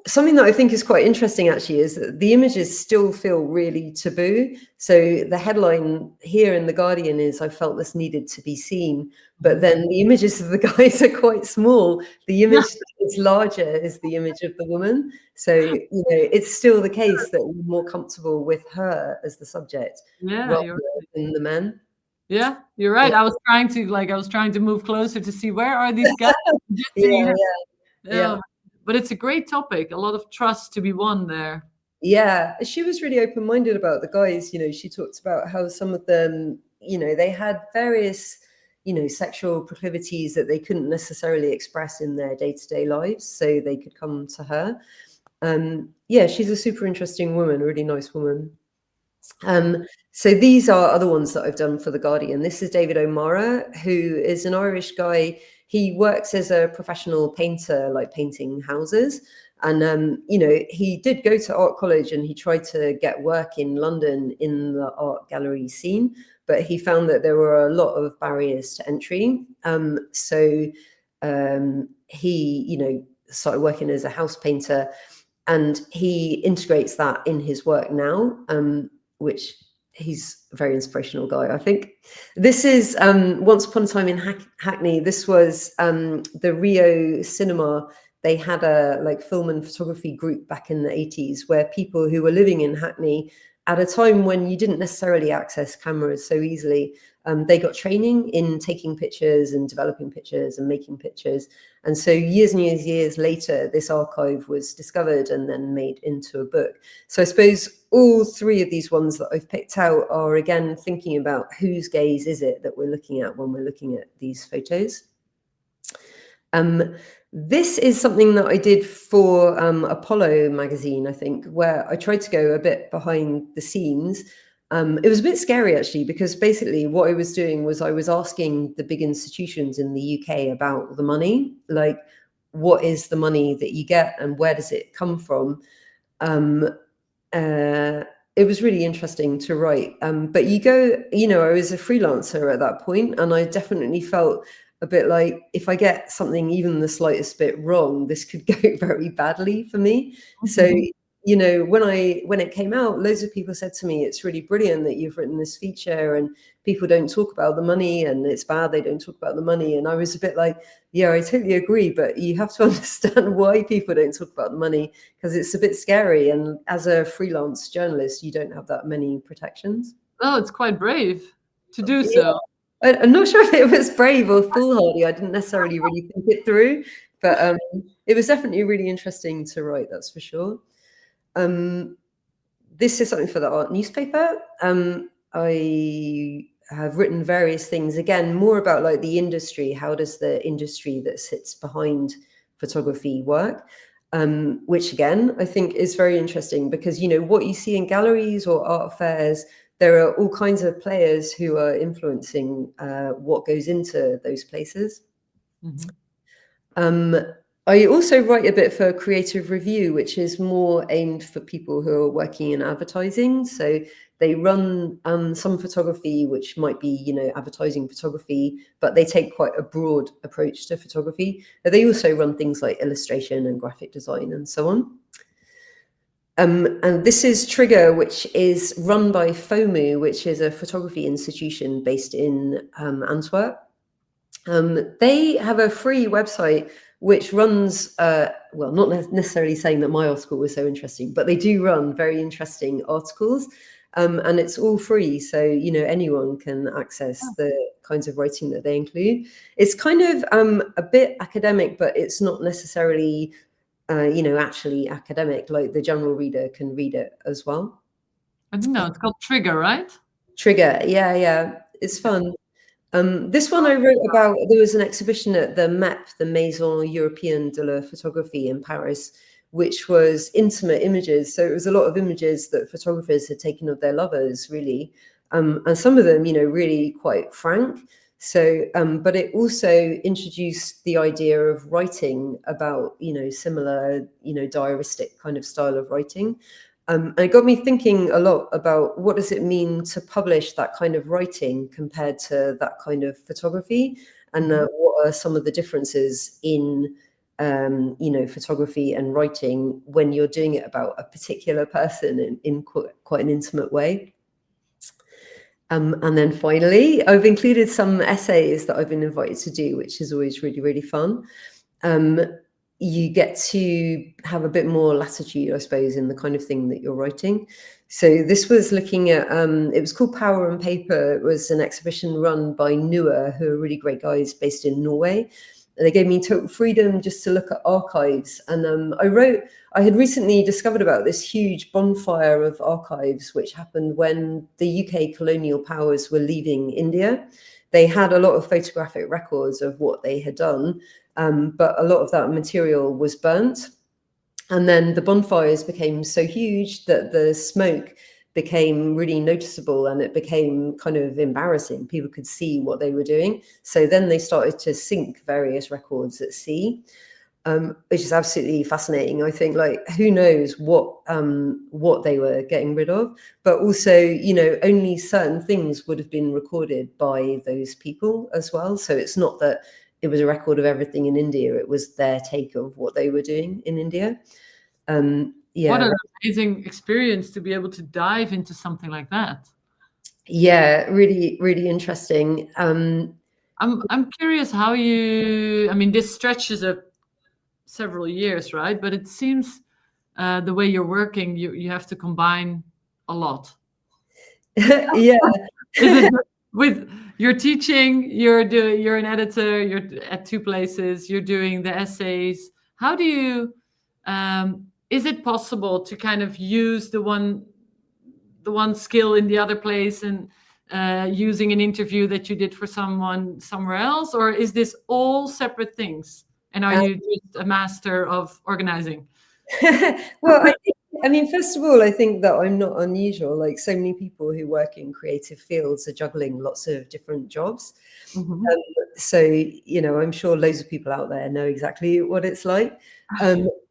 something that I think is quite interesting actually is that the images still feel really taboo. So the headline here in The Guardian is, "I felt this needed to be seen." But then the images of the guys are quite small. The image that is larger is the image of the woman. So, it's still the case that we're more comfortable with her as the subject rather than the men. Yeah, you're right. Yeah. I was trying to move closer to see where are these guys. Yeah. But it's a great topic. A lot of trust to be won there. Yeah, she was really open-minded about the guys. She talked about how some of them, they had various, sexual proclivities that they couldn't necessarily express in their day-to-day lives, so they could come to her. Yeah, she's a super interesting woman, a really nice woman. So these are other ones that I've done for The Guardian. This is David O'Mara, who is an Irish guy. He works as a professional painter, like painting houses. And, he did go to art college and he tried to get work in London in the art gallery scene, but he found that there were a lot of barriers to entry. So he, started working as a house painter, and he integrates that in his work now, which he's a very inspirational guy, I think. This is Once Upon a Time in Hackney. This was the Rio Cinema. They had a film and photography group back in the 80s where people who were living in Hackney at a time when you didn't necessarily access cameras so easily, they got training in taking pictures and developing pictures and making pictures. And so years and years later, this archive was discovered and then made into a book. So I suppose all three of these ones that I've picked out are, again, thinking about whose gaze is it that we're looking at when we're looking at these photos. This is something that I did for Apollo magazine, I think, where I tried to go a bit behind the scenes. It was a bit scary, actually, because basically what I was doing was I was asking the big institutions in the UK about the money, like, what is the money that you get and where does it come from? It was really interesting to write. But I was a freelancer at that point, and I definitely felt a bit like, if I get something even the slightest bit wrong, this could go very badly for me. Mm-hmm. So, when it came out, loads of people said to me, it's really brilliant that you've written this feature and people don't talk about the money, and it's bad they don't talk about the money. And I was a bit like, yeah, I totally agree, but you have to understand why people don't talk about the money, because it's a bit scary. And as a freelance journalist, you don't have that many protections. Oh, it's quite brave to do so. I'm not sure if it was brave or foolhardy. I didn't necessarily really think it through, but it was definitely really interesting to write, that's for sure. This is something for the art newspaper. I have written various things, again, more about like the industry. How does the industry that sits behind photography work? Which again, I think is very interesting because, what you see in galleries or art fairs, there are all kinds of players who are influencing what goes into those places. Mm-hmm. I also write a bit for Creative Review, which is more aimed for people who are working in advertising. So they run some photography, which might be, advertising photography, but they take quite a broad approach to photography. But they also run things like illustration and graphic design and so on. And this is Trigger, which is run by FOMU, which is a photography institution based in Antwerp. They have a free website which runs, not necessarily saying that my article was so interesting, but they do run very interesting articles. And it's all free, so anyone can access the kinds of writing that they include. It's kind of a bit academic, but it's not necessarily, actually academic. Like the general reader can read it as well. I don't know. It's called Trigger, right? Trigger, yeah, it's fun. This one I wrote about, there was an exhibition at the MEP, the Maison Européenne de la Photographie in Paris, which was intimate images. So it was a lot of images that photographers had taken of their lovers, really. And some of them, really quite frank. So, but it also introduced the idea of writing about, similar, diaristic kind of style of writing. And it got me thinking a lot about what does it mean to publish that kind of writing compared to that kind of photography, and what are some of the differences in, photography and writing when you're doing it about a particular person in quite an intimate way. And then finally, I've included some essays that I've been invited to do, which is always really, really fun. You get to have a bit more latitude, I suppose, in the kind of thing that you're writing. So this was looking at, it was called Power and Paper. It was an exhibition run by NUA, who are really great guys based in Norway. And they gave me total freedom just to look at archives. And I had recently discovered about this huge bonfire of archives, which happened when the UK colonial powers were leaving India. They had a lot of photographic records of what they had done, but a lot of that material was burnt. And then the bonfires became so huge that the smoke became really noticeable, and it became kind of embarrassing. People could see what they were doing. So then they started to sink various records at sea, which is absolutely fascinating. I think, like, who knows what they were getting rid of, but also, only certain things would have been recorded by those people as well. So it's not that it was a record of everything in India. It was their take of what they were doing in India. Yeah. What an amazing experience to be able to dive into something like that. Yeah, really, really interesting. I'm curious how this stretches several years, right? But it seems the way you're working, you have to combine a lot. Yeah. Is it with your teaching, you're an editor, you're at two places, you're doing the essays. How do you is it possible to kind of use the one skill in the other place and using an interview that you did for someone somewhere else, or is this all separate things? And are you just a master of organizing? Well, first of all, I think that I'm not unusual. Like so many people who work in creative fields are juggling lots of different jobs. Mm-hmm. So, I'm sure loads of people out there know exactly what it's like.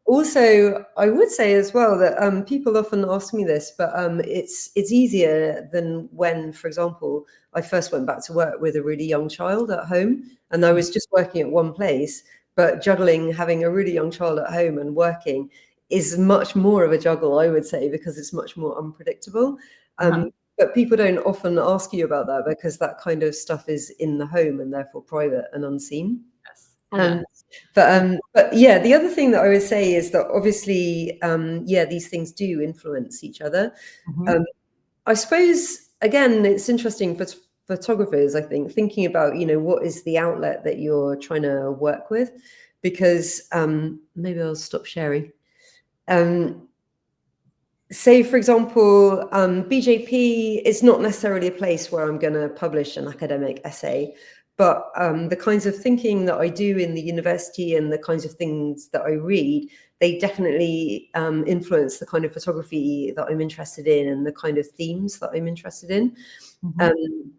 Also, I would say as well that people often ask me this, but it's easier than when, for example, I first went back to work with a really young child at home, and I was just working at one place, but juggling having a really young child at home and working is much more of a juggle, I would say, because it's much more unpredictable. But people don't often ask you about that because that kind of stuff is in the home and therefore private and unseen. Yes. But yeah, the other thing that I would say is that obviously, these things do influence each other. Mm-hmm. I suppose, again, it's interesting for photographers, I think, thinking about, what is the outlet that you're trying to work with, because maybe I'll stop sharing. Say, for example, BJP is not necessarily a place where I'm going to publish an academic essay, but the kinds of thinking that I do in the university and the kinds of things that I read, they definitely influence the kind of photography that I'm interested in and the kind of themes that I'm interested in. Mm-hmm.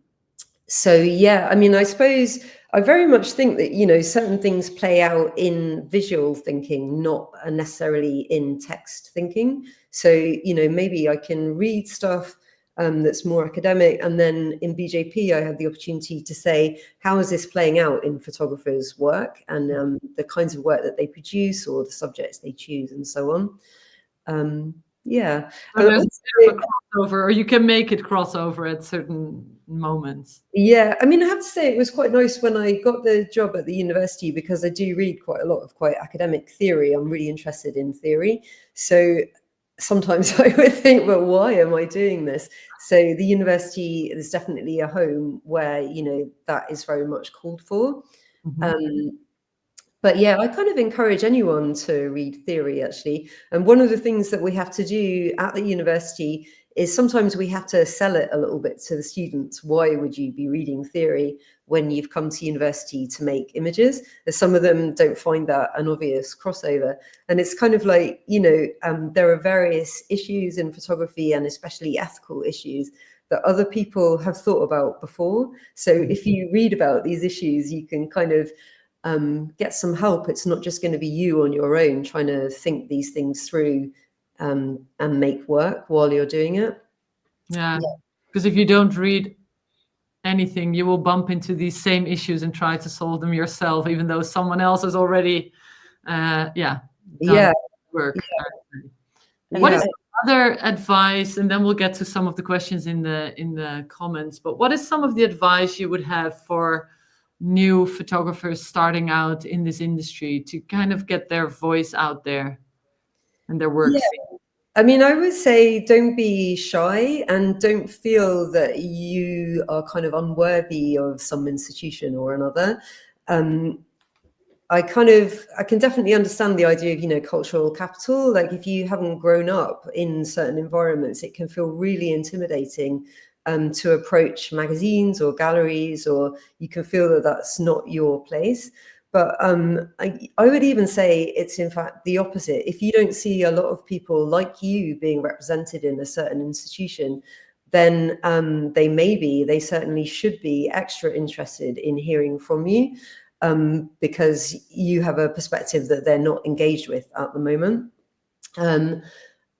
So, yeah, I suppose I very much think that, certain things play out in visual thinking, not necessarily in text thinking. So, maybe I can read stuff that's more academic. And then in BJP, I have the opportunity to say, how is this playing out in photographers' work and the kinds of work that they produce or the subjects they choose and so on. Yeah. So there's a bit of a crossover, or you can make it crossover at certain moments. Yeah, I have to say it was quite nice when I got the job at the university, because I do read quite a lot of quite academic theory. I'm really interested in theory. So sometimes I would think, well, why am I doing this? So the university is definitely a home where, that is very much called for. But yeah, I kind of encourage anyone to read theory, actually. And one of the things that we have to do at the university is sometimes we have to sell it a little bit to the students. Why would you be reading theory when you've come to university to make images? As some of them don't find that an obvious crossover. And it's kind of like, there are various issues in photography, and especially ethical issues, that other people have thought about before. So if you read about these issues, you can kind of get some help. It's not just going to be you on your own trying to think these things through and make work while you're doing it. Yeah, because if you don't read anything, you will bump into these same issues and try to solve them yourself, even though someone else has already done work. What is other advice, and then we'll get to some of the questions in the comments, but what is some of the advice you would have for new photographers starting out in this industry to kind of get their voice out there and their work? I mean, I would say don't be shy and don't feel that you are kind of unworthy of some institution or another. I can definitely understand the idea of, cultural capital. Like if you haven't grown up in certain environments, it can feel really intimidating to approach magazines or galleries, or you can feel that that's not your place. But I would even say it's in fact the opposite. If you don't see a lot of people like you being represented in a certain institution, then they certainly should be extra interested in hearing from you. Because you have a perspective that they're not engaged with at the moment.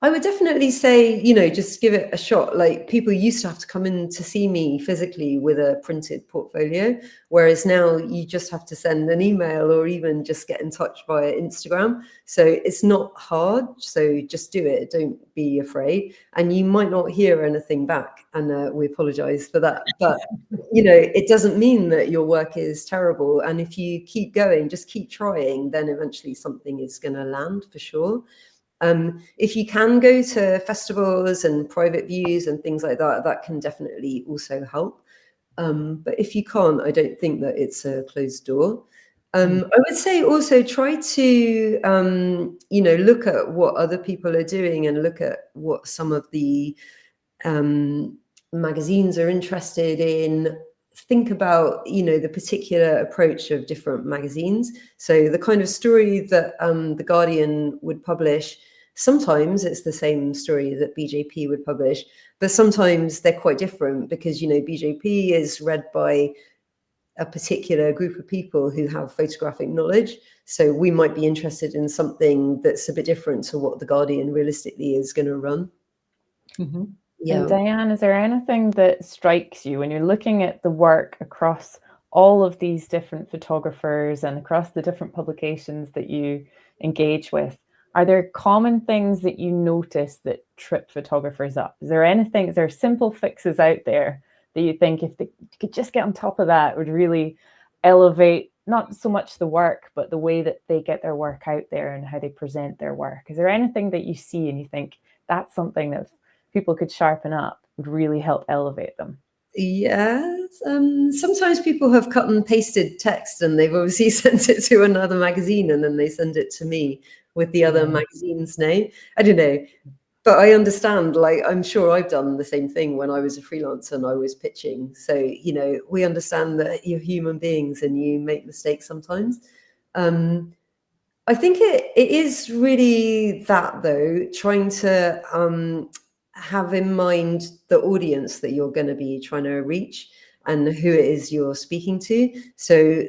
I would definitely say, just give it a shot. Like people used to have to come in to see me physically with a printed portfolio, whereas now you just have to send an email or even just get in touch via Instagram. So it's not hard. So just do it. Don't be afraid. And you might not hear anything back. And we apologize for that. But, it doesn't mean that your work is terrible. And if you keep going, just keep trying, then eventually something is going to land for sure. If you can go to festivals and private views and things like that, that can definitely also help. But if you can't, I don't think that it's a closed door. I would say also try to, look at what other people are doing and look at what some of the magazines are interested in. Think about, the particular approach of different magazines. So the kind of story that The Guardian would publish, sometimes it's the same story that BJP would publish, but sometimes they're quite different because, BJP is read by a particular group of people who have photographic knowledge. So we might be interested in something that's a bit different to what The Guardian realistically is going to run. Mm-hmm. Yeah. And Diane, is there anything that strikes you when you're looking at the work across all of these different photographers and across the different publications that you engage with? Are there common things that you notice that trip photographers up? Is there simple fixes out there that you think if they could just get on top of that would really elevate not so much the work, but the way that they get their work out there and how they present their work? Is there anything that you see and you think that's something that people could sharpen up would really help elevate them? Yes. Sometimes people have cut and pasted text and they've obviously sent it to another magazine and then they send it to me with the other magazine's name. I don't know. But I understand, like, I'm sure I've done the same thing when I was a freelancer and I was pitching. So, we understand that you're human beings and you make mistakes sometimes. I think it is really that, though, trying to have in mind the audience that you're going to be trying to reach and who it is you're speaking to. So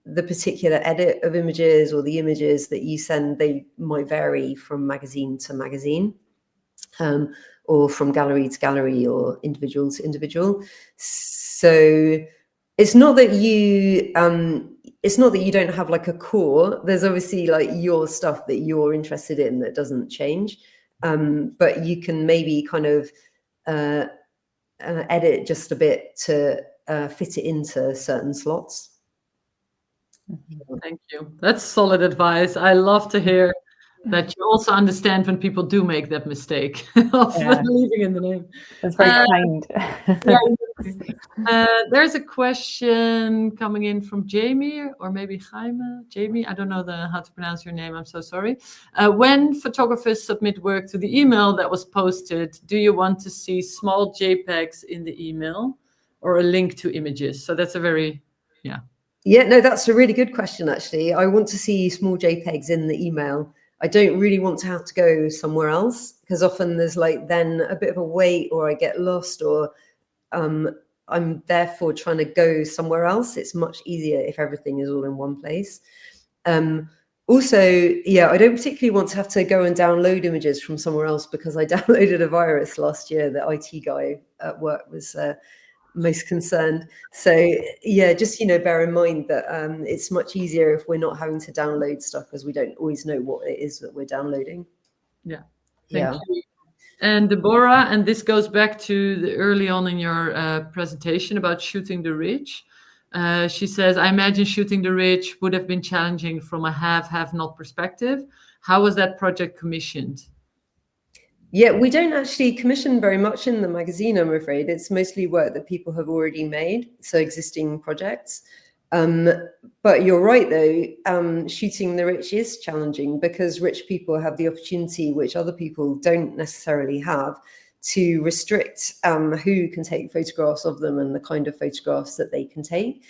the particular edit of images or the images that you send, they might vary from magazine to magazine, or from gallery to gallery or individual to individual. So it's not that you don't have like a core. There's obviously like your stuff that you're interested in that doesn't change, but you can maybe kind of edit just a bit to fit it into certain slots. Thank you. That's solid advice. I love to hear that you also understand when people do make that mistake of believing in the name. That's very kind. There's a question coming in from Jamie, or maybe Jaime. Jamie, I don't know how to pronounce your name. I'm so sorry. When photographers submit work to the email that was posted, do you want to see small JPEGs in the email or a link to images? So that's a very, Yeah, no, that's a really good question, actually. I want to see small JPEGs in the email. I don't really want to have to go somewhere else, because often there's like then a bit of a wait, or I get lost, or I'm therefore trying to go somewhere else. It's much easier if everything is all in one place. Also, yeah, I don't particularly want to have to go and download images from somewhere else, because I downloaded a virus last year. The IT guy at work was most concerned. So yeah, just, bear in mind that it's much easier if we're not having to download stuff, because we don't always know what it is that we're downloading. Yeah. Thank you. And Deborah, and this goes back to the early on in your presentation about shooting the rich. She says, I imagine shooting the rich would have been challenging from a have-not perspective. How was that project commissioned? Yeah, we don't actually commission very much in the magazine, I'm afraid. It's mostly work that people have already made, so existing projects. But you're right, though, shooting the rich is challenging, because rich people have the opportunity, which other people don't necessarily have, to restrict who can take photographs of them and the kind of photographs that they can take.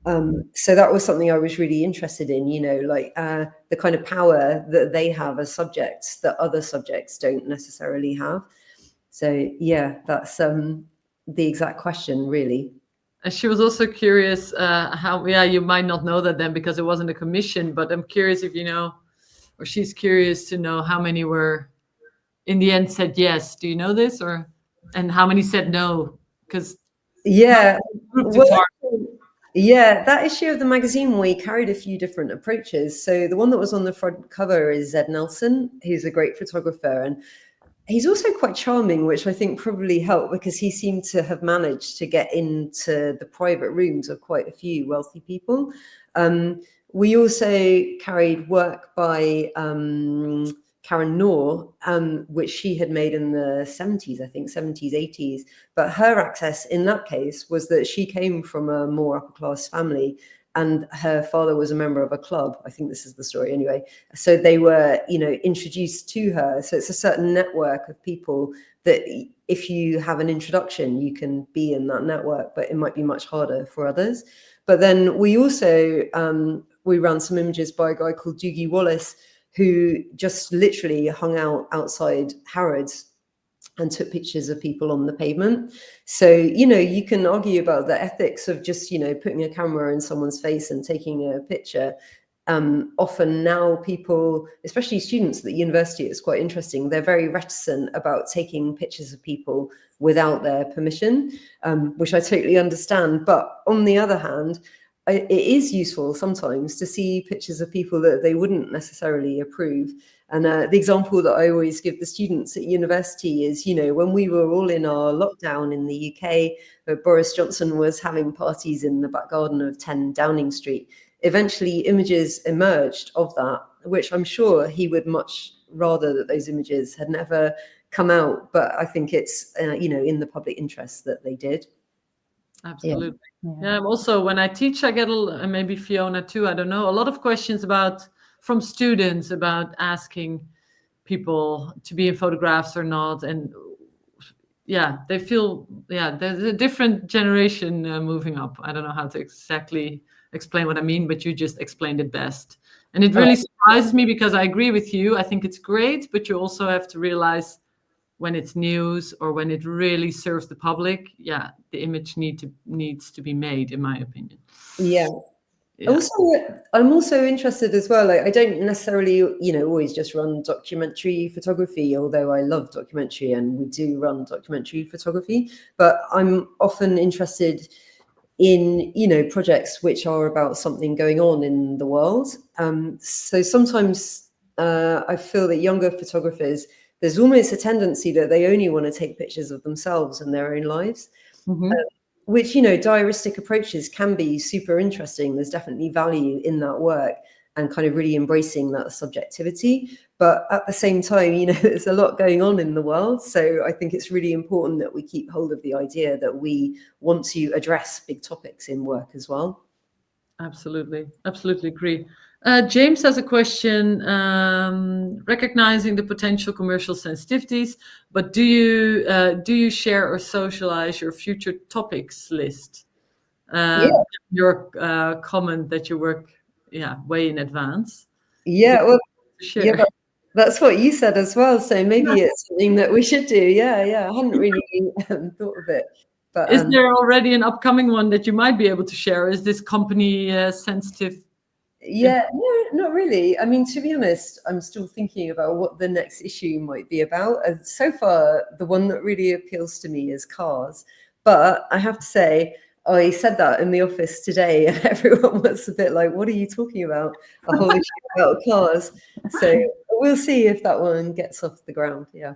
So that was something I was really interested in, the kind of power that they have as subjects that other subjects don't necessarily have. So yeah, that's the exact question, really. She was also curious how, you might not know that then because it wasn't a commission, but I'm curious if you know, or she's curious to know how many were in the end said yes. Do you know this, and how many said no? Because yeah, that issue of the magazine, we carried a few different approaches. So the one that was on the front cover is Zed Nelson, who's a great photographer, and he's also quite charming, which I think probably helped, because he seemed to have managed to get into the private rooms of quite a few wealthy people. We also carried work by Karen Noor, which she had made in the 70s, I think, 70s, 80s. But her access in that case was that she came from a more upper class family, and her father was a member of a club. I think this is the story anyway. So they were, introduced to her. So it's a certain network of people that if you have an introduction, you can be in that network, but it might be much harder for others. But then we also, we ran some images by a guy called Doogie Wallace, who just literally hung out outside Harrods and took pictures of people on the pavement. So, you can argue about the ethics of just, putting a camera in someone's face and taking a picture. Often now people, especially students at the university, it's quite interesting. They're very reticent about taking pictures of people without their permission, which I totally understand. But on the other hand, it is useful sometimes to see pictures of people that they wouldn't necessarily approve. And the example that I always give the students at university is, when we were all in our lockdown in the UK, Boris Johnson was having parties in the back garden of 10 Downing Street. Eventually, images emerged of that, which I'm sure he would much rather that those images had never come out. But I think it's, in the public interest that they did. Absolutely. Yeah. Also, when I teach, I get and maybe Fiona too, I don't know, a lot of questions from students about asking people to be in photographs or not. And they feel, there's a different generation moving up. I don't know how to exactly explain what I mean, but you just explained it best. And it really surprises me, because I agree with you. I think it's great, but you also have to realize when it's news or when it really serves the public, the image needs to be made, in my opinion. Yeah. Also, I'm also interested as well. I don't necessarily, always just run documentary photography, although I love documentary and we do run documentary photography. But I'm often interested in, projects which are about something going on in the world. So sometimes I feel that younger photographers, there's almost a tendency that they only want to take pictures of themselves and their own lives. Mm-hmm. Which, diaristic approaches can be super interesting. There's definitely value in that work. and kind of really embracing that subjectivity. But at the same time, you know, there's a lot going on in the world. So I think it's really important that we keep hold of the idea that we want to address big topics in work as well. Absolutely. Absolutely agree. James has a question, recognizing the potential commercial sensitivities, but do you share or socialize your future topics list? Your comment that you work way in advance. Yeah, well, Share. yeah, that's what you said as well. So maybe it's something that we should do. Yeah, I hadn't really thought of it. But is there already an upcoming one that you might be able to share? Is this company sensitive? Yeah, no, not really. I mean, to be honest, I'm still thinking about what the next issue might be about. And so far, the one that really appeals to me is cars. But I have to say, I said that in the office today, and everyone was a bit like, what are you talking about? A whole issue about cars. So we'll see if that one gets off the ground. Yeah.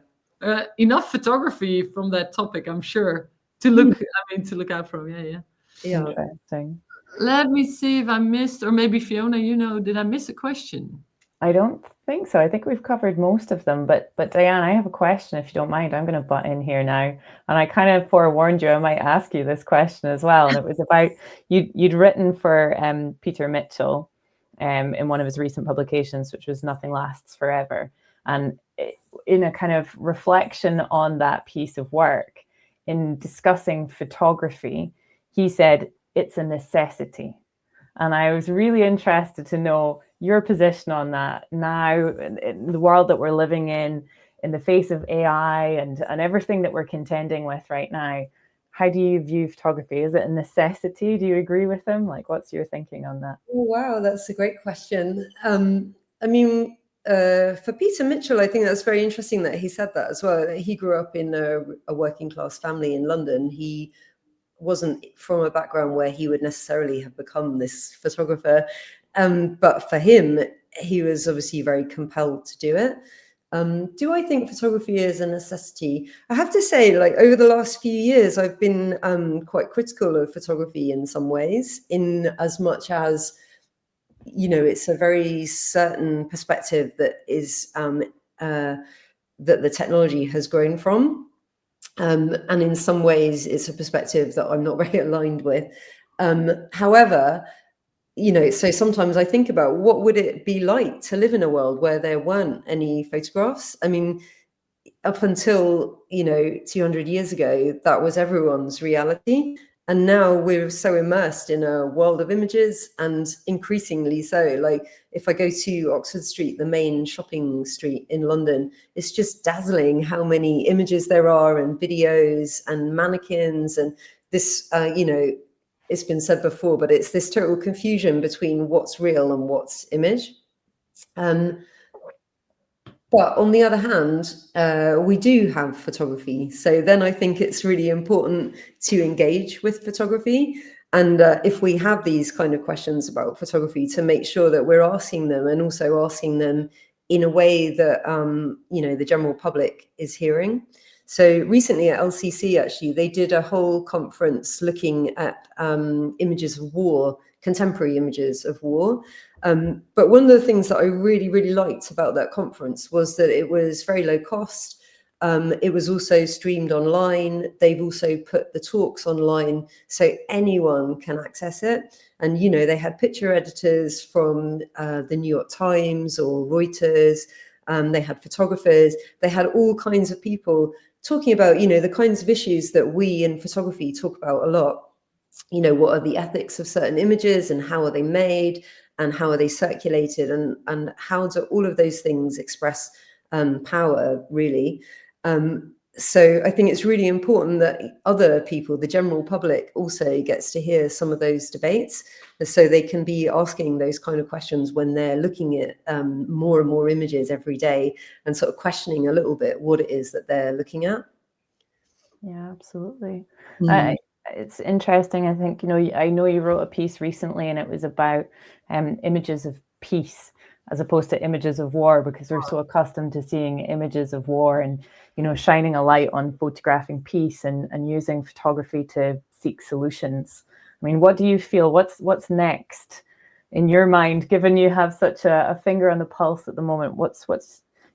Enough photography from that topic, I'm sure, to look. To look out from. Yeah. Interesting. Let me see if I missed, or maybe Fiona, did I miss a question? I don't think so. I think we've covered most of them. But Diane, I have a question, if you don't mind. I'm going to butt in here now. And I kind of forewarned you I might ask you this question as well. And it was about, you'd written for Peter Mitchell in one of his recent publications, which was Nothing Lasts Forever. And in a kind of reflection on that piece of work, in discussing photography, he said, it's a necessity. And I was really interested to know your position on that now in the world that we're living in the face of AI and everything that we're contending with right now. How do you view photography? Is it a necessity? Do you agree with him? Like, what's your thinking on that? Oh, wow, that's a great question. I mean, for Peter Mitchell, I think that's very interesting that he said that as well. He grew up in a working class family in London. He wasn't from a background where he would necessarily have become this photographer. But for him, he was obviously very compelled to do it. Do I think photography is a necessity? I have to say, like, over the last few years, I've been quite critical of photography in some ways, in as much as, you know, it's a very certain perspective that is that the technology has grown from. And in some ways, it's a perspective that I'm not very aligned with. However, you know, so sometimes I think about what would it be like to live in a world where there weren't any photographs? I mean, up until, 200 years ago, that was everyone's reality. And now we're so immersed in a world of images, and increasingly so. Like, if I go to Oxford Street, the main shopping street in London, it's just dazzling how many images there are, and videos and mannequins. And this, it's been said before, but it's this total confusion between what's real and what's image. But on the other hand, we do have photography. So then I think it's really important to engage with photography. And if we have these kind of questions about photography, to make sure that we're asking them, and also asking them in a way that, the general public is hearing. So recently at LCC, actually, they did a whole conference looking at images of war, contemporary images of war. But one of the things that I really, really liked about that conference was that it was very low cost. It was also streamed online. They've also put the talks online so anyone can access it. And, they had picture editors from the New York Times or Reuters. They had photographers. They had all kinds of people talking about, the kinds of issues that we in photography talk about a lot. What are the ethics of certain images, and how are they made, and how are they circulated, and how do all of those things express power, really. So I think it's really important that other people, the general public, also gets to hear some of those debates, so they can be asking those kind of questions when they're looking at more and more images every day, and sort of questioning a little bit what it is that they're looking at. Yeah, absolutely. It's interesting. I think, I know you wrote a piece recently, and it was about images of peace as opposed to images of war, because we're so accustomed to seeing images of war and, shining a light on photographing peace and using photography to seek solutions. I mean, what do you feel? What's next in your mind, given you have such a finger on the pulse at the moment, what's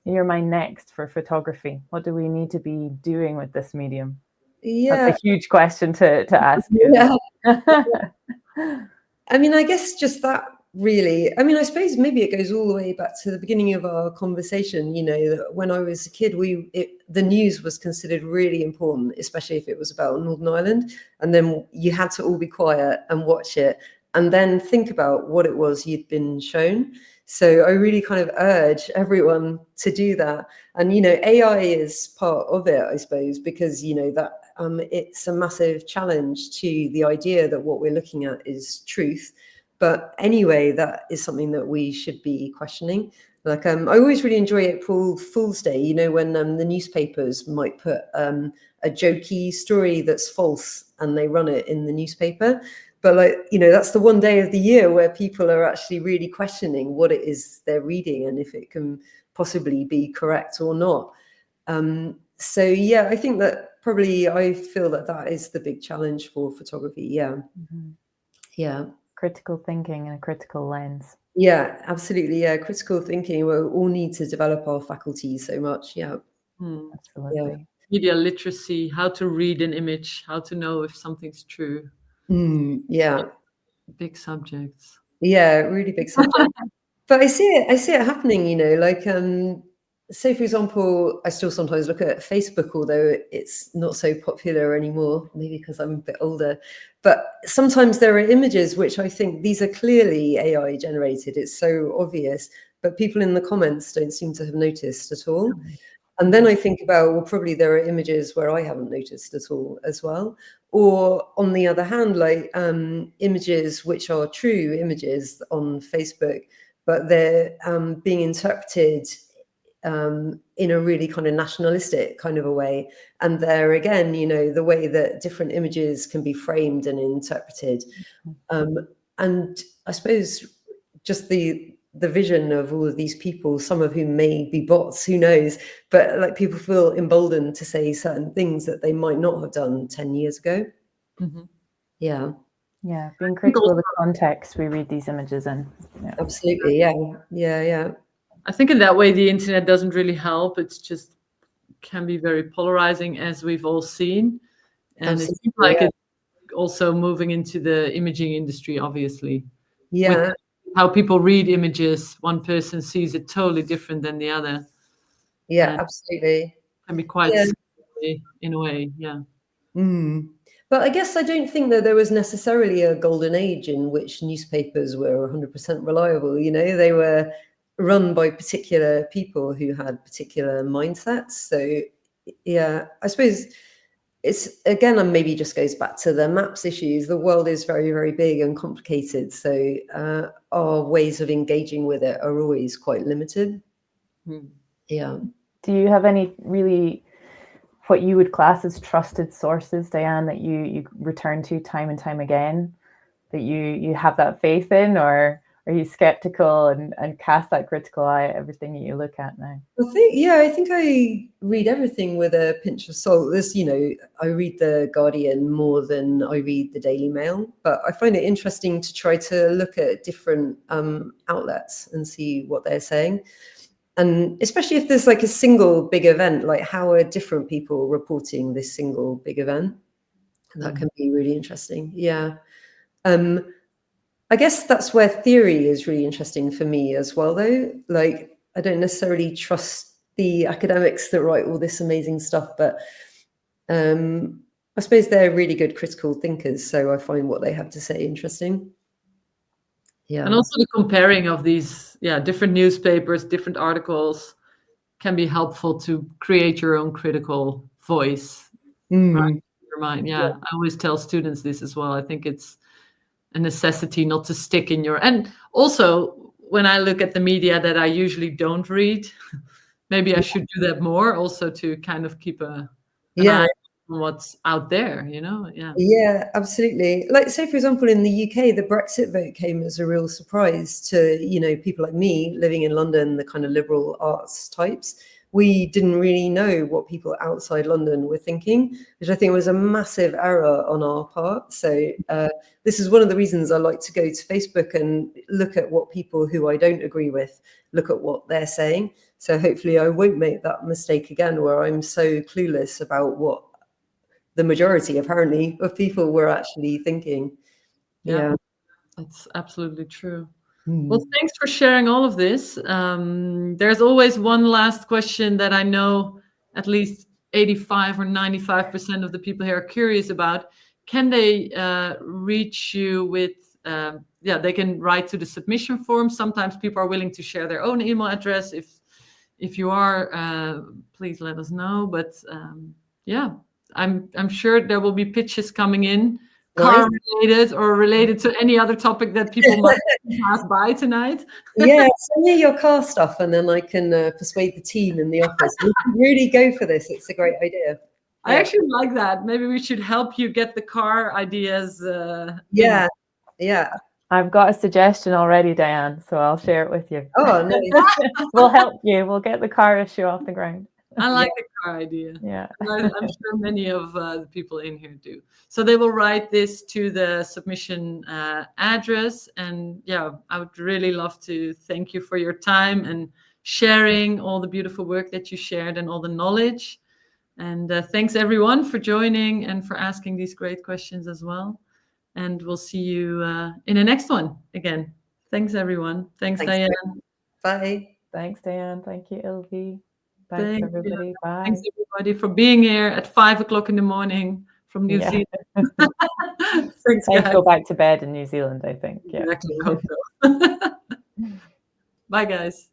in your mind next for photography? What do we need to be doing with this medium? Yeah. That's a huge question to ask. Yeah. I mean, I guess just that really, I mean, I suppose maybe it goes all the way back to the beginning of our conversation. You know, when I was a kid, the news was considered really important, especially if it was about Northern Ireland. And then you had to all be quiet and watch it and then think about what it was you'd been shown. So I really kind of urge everyone to do that. And, you know, AI is part of it, I suppose, because, you know, that it's a massive challenge to the idea that what we're looking at is truth. But anyway, that is something that we should be questioning. Like, I always really enjoy April Fool's Day, you know, when the newspapers might put a jokey story that's false and they run it in the newspaper. But, like, you know, that's the one day of the year where people are actually really questioning what it is they're reading and if it can possibly be correct or not. So, yeah, I think that probably I feel that is the big challenge for photography. Yeah. Mm-hmm. Yeah. Critical thinking and a critical lens. Yeah, absolutely. Yeah. Critical thinking. We all need to develop our faculties so much. Yeah. Absolutely. Yeah. Media literacy, how to read an image, how to know if something's true. Yeah. Big subjects. Yeah, really big subject. But I see it happening, you know, like, say, for example, I still sometimes look at Facebook, although it's not so popular anymore, maybe because I'm a bit older. But sometimes there are images which I think these are clearly AI generated. It's so obvious, but people in the comments don't seem to have noticed at all. And then I think about, well, probably there are images where I haven't noticed at all as well. Or on the other hand, like images which are true images on Facebook, but they're being interpreted in a really kind of nationalistic kind of a way. And there again, you know, the way that different images can be framed and interpreted. And I suppose just the vision of all of these people, some of whom may be bots, who knows, but like people feel emboldened to say certain things that they might not have done 10 years ago. Mm-hmm. Yeah. Yeah, being critical of the context we read these images in. Yeah. Absolutely. Yeah. I think in that way, the internet doesn't really help. It's just can be very polarizing, as we've all seen. And Absolutely, it seems like it's also moving into the imaging industry, obviously. Yeah. With how people read images, one person sees it totally different than the other. Yeah, And absolutely. can be quite scary in a way, yeah. But I guess I don't think that there was necessarily a golden age in which newspapers were 100% reliable. You know, they were run by particular people who had particular mindsets. So, yeah, I suppose it's, again, and maybe just goes back to the maps issues. The world is very, very big and complicated. So our ways of engaging with it are always quite limited. Yeah. Do you have any really what you would class as trusted sources, Diane, that you return to time and time again, that you have that faith in, or are you skeptical and cast that critical eye at everything that you look at now? I think I read everything with a pinch of salt. This, you know, I read the Guardian more than I read the Daily Mail, but I find it interesting to try to look at different outlets and see what they're saying. And especially if there's like a single big event, like how are different people reporting this single big event? That can be really interesting. Yeah. I guess that's where theory is really interesting for me as well, though. Like, I don't necessarily trust the academics that write all this amazing stuff, but I suppose they're really good critical thinkers. So I find what they have to say interesting. Yeah. And also the comparing of these, different newspapers, different articles can be helpful to create your own critical voice. Right? Your mind. Yeah. I always tell students this as well. I think it's a necessity not to stick in your, and also when I look at the media that I usually don't read, maybe I should do that more also to kind of keep an eye on what's out there, you know? Yeah, absolutely. Like, say, for example, in the UK, the Brexit vote came as a real surprise to, you know, people like me living in London, the kind of liberal arts types. we didn't really know what people outside London were thinking, which I think was a massive error on our part. So this is one of the reasons I like to go to Facebook and look at what people who I don't agree with, look at what they're saying. So hopefully I won't make that mistake again, where I'm so clueless about what the majority, apparently, of people were actually thinking. Yeah. That's absolutely true. Well, thanks for sharing all of this. There's always one last question that I know at least 85 or 95% of the people here are curious about. Can they reach you with, they can write to the submission form. Sometimes people are willing to share their own email address. If you are, please let us know. But I'm sure there will be pitches coming in, car related or related to any other topic that people might pass by tonight. Yeah, send me your car stuff and then I can persuade the team in the office. We can really go for this. It's a great idea. I actually like that. Maybe we should help you get the car ideas. Yeah. I've got a suggestion already, Diane, so I'll share it with you. Oh, nice. We'll help you. We'll get the car issue off the ground. I like the car idea. Yeah. I'm sure many of the people in here do. So they will write this to the submission address. And I would really love to thank you for your time and sharing all the beautiful work that you shared and all the knowledge. And thanks everyone for joining and for asking these great questions as well. And we'll see you in the next one again. Thanks everyone. Thanks Diane. Bye. Thanks, Diane. Thank you, Ilvy. Thanks, everybody. You. Bye. Thanks, everybody, for being here at 5 o'clock in the morning from New Zealand. Thanks, guys. Go back to bed in New Zealand, I think. Yeah. Exactly. Bye, guys.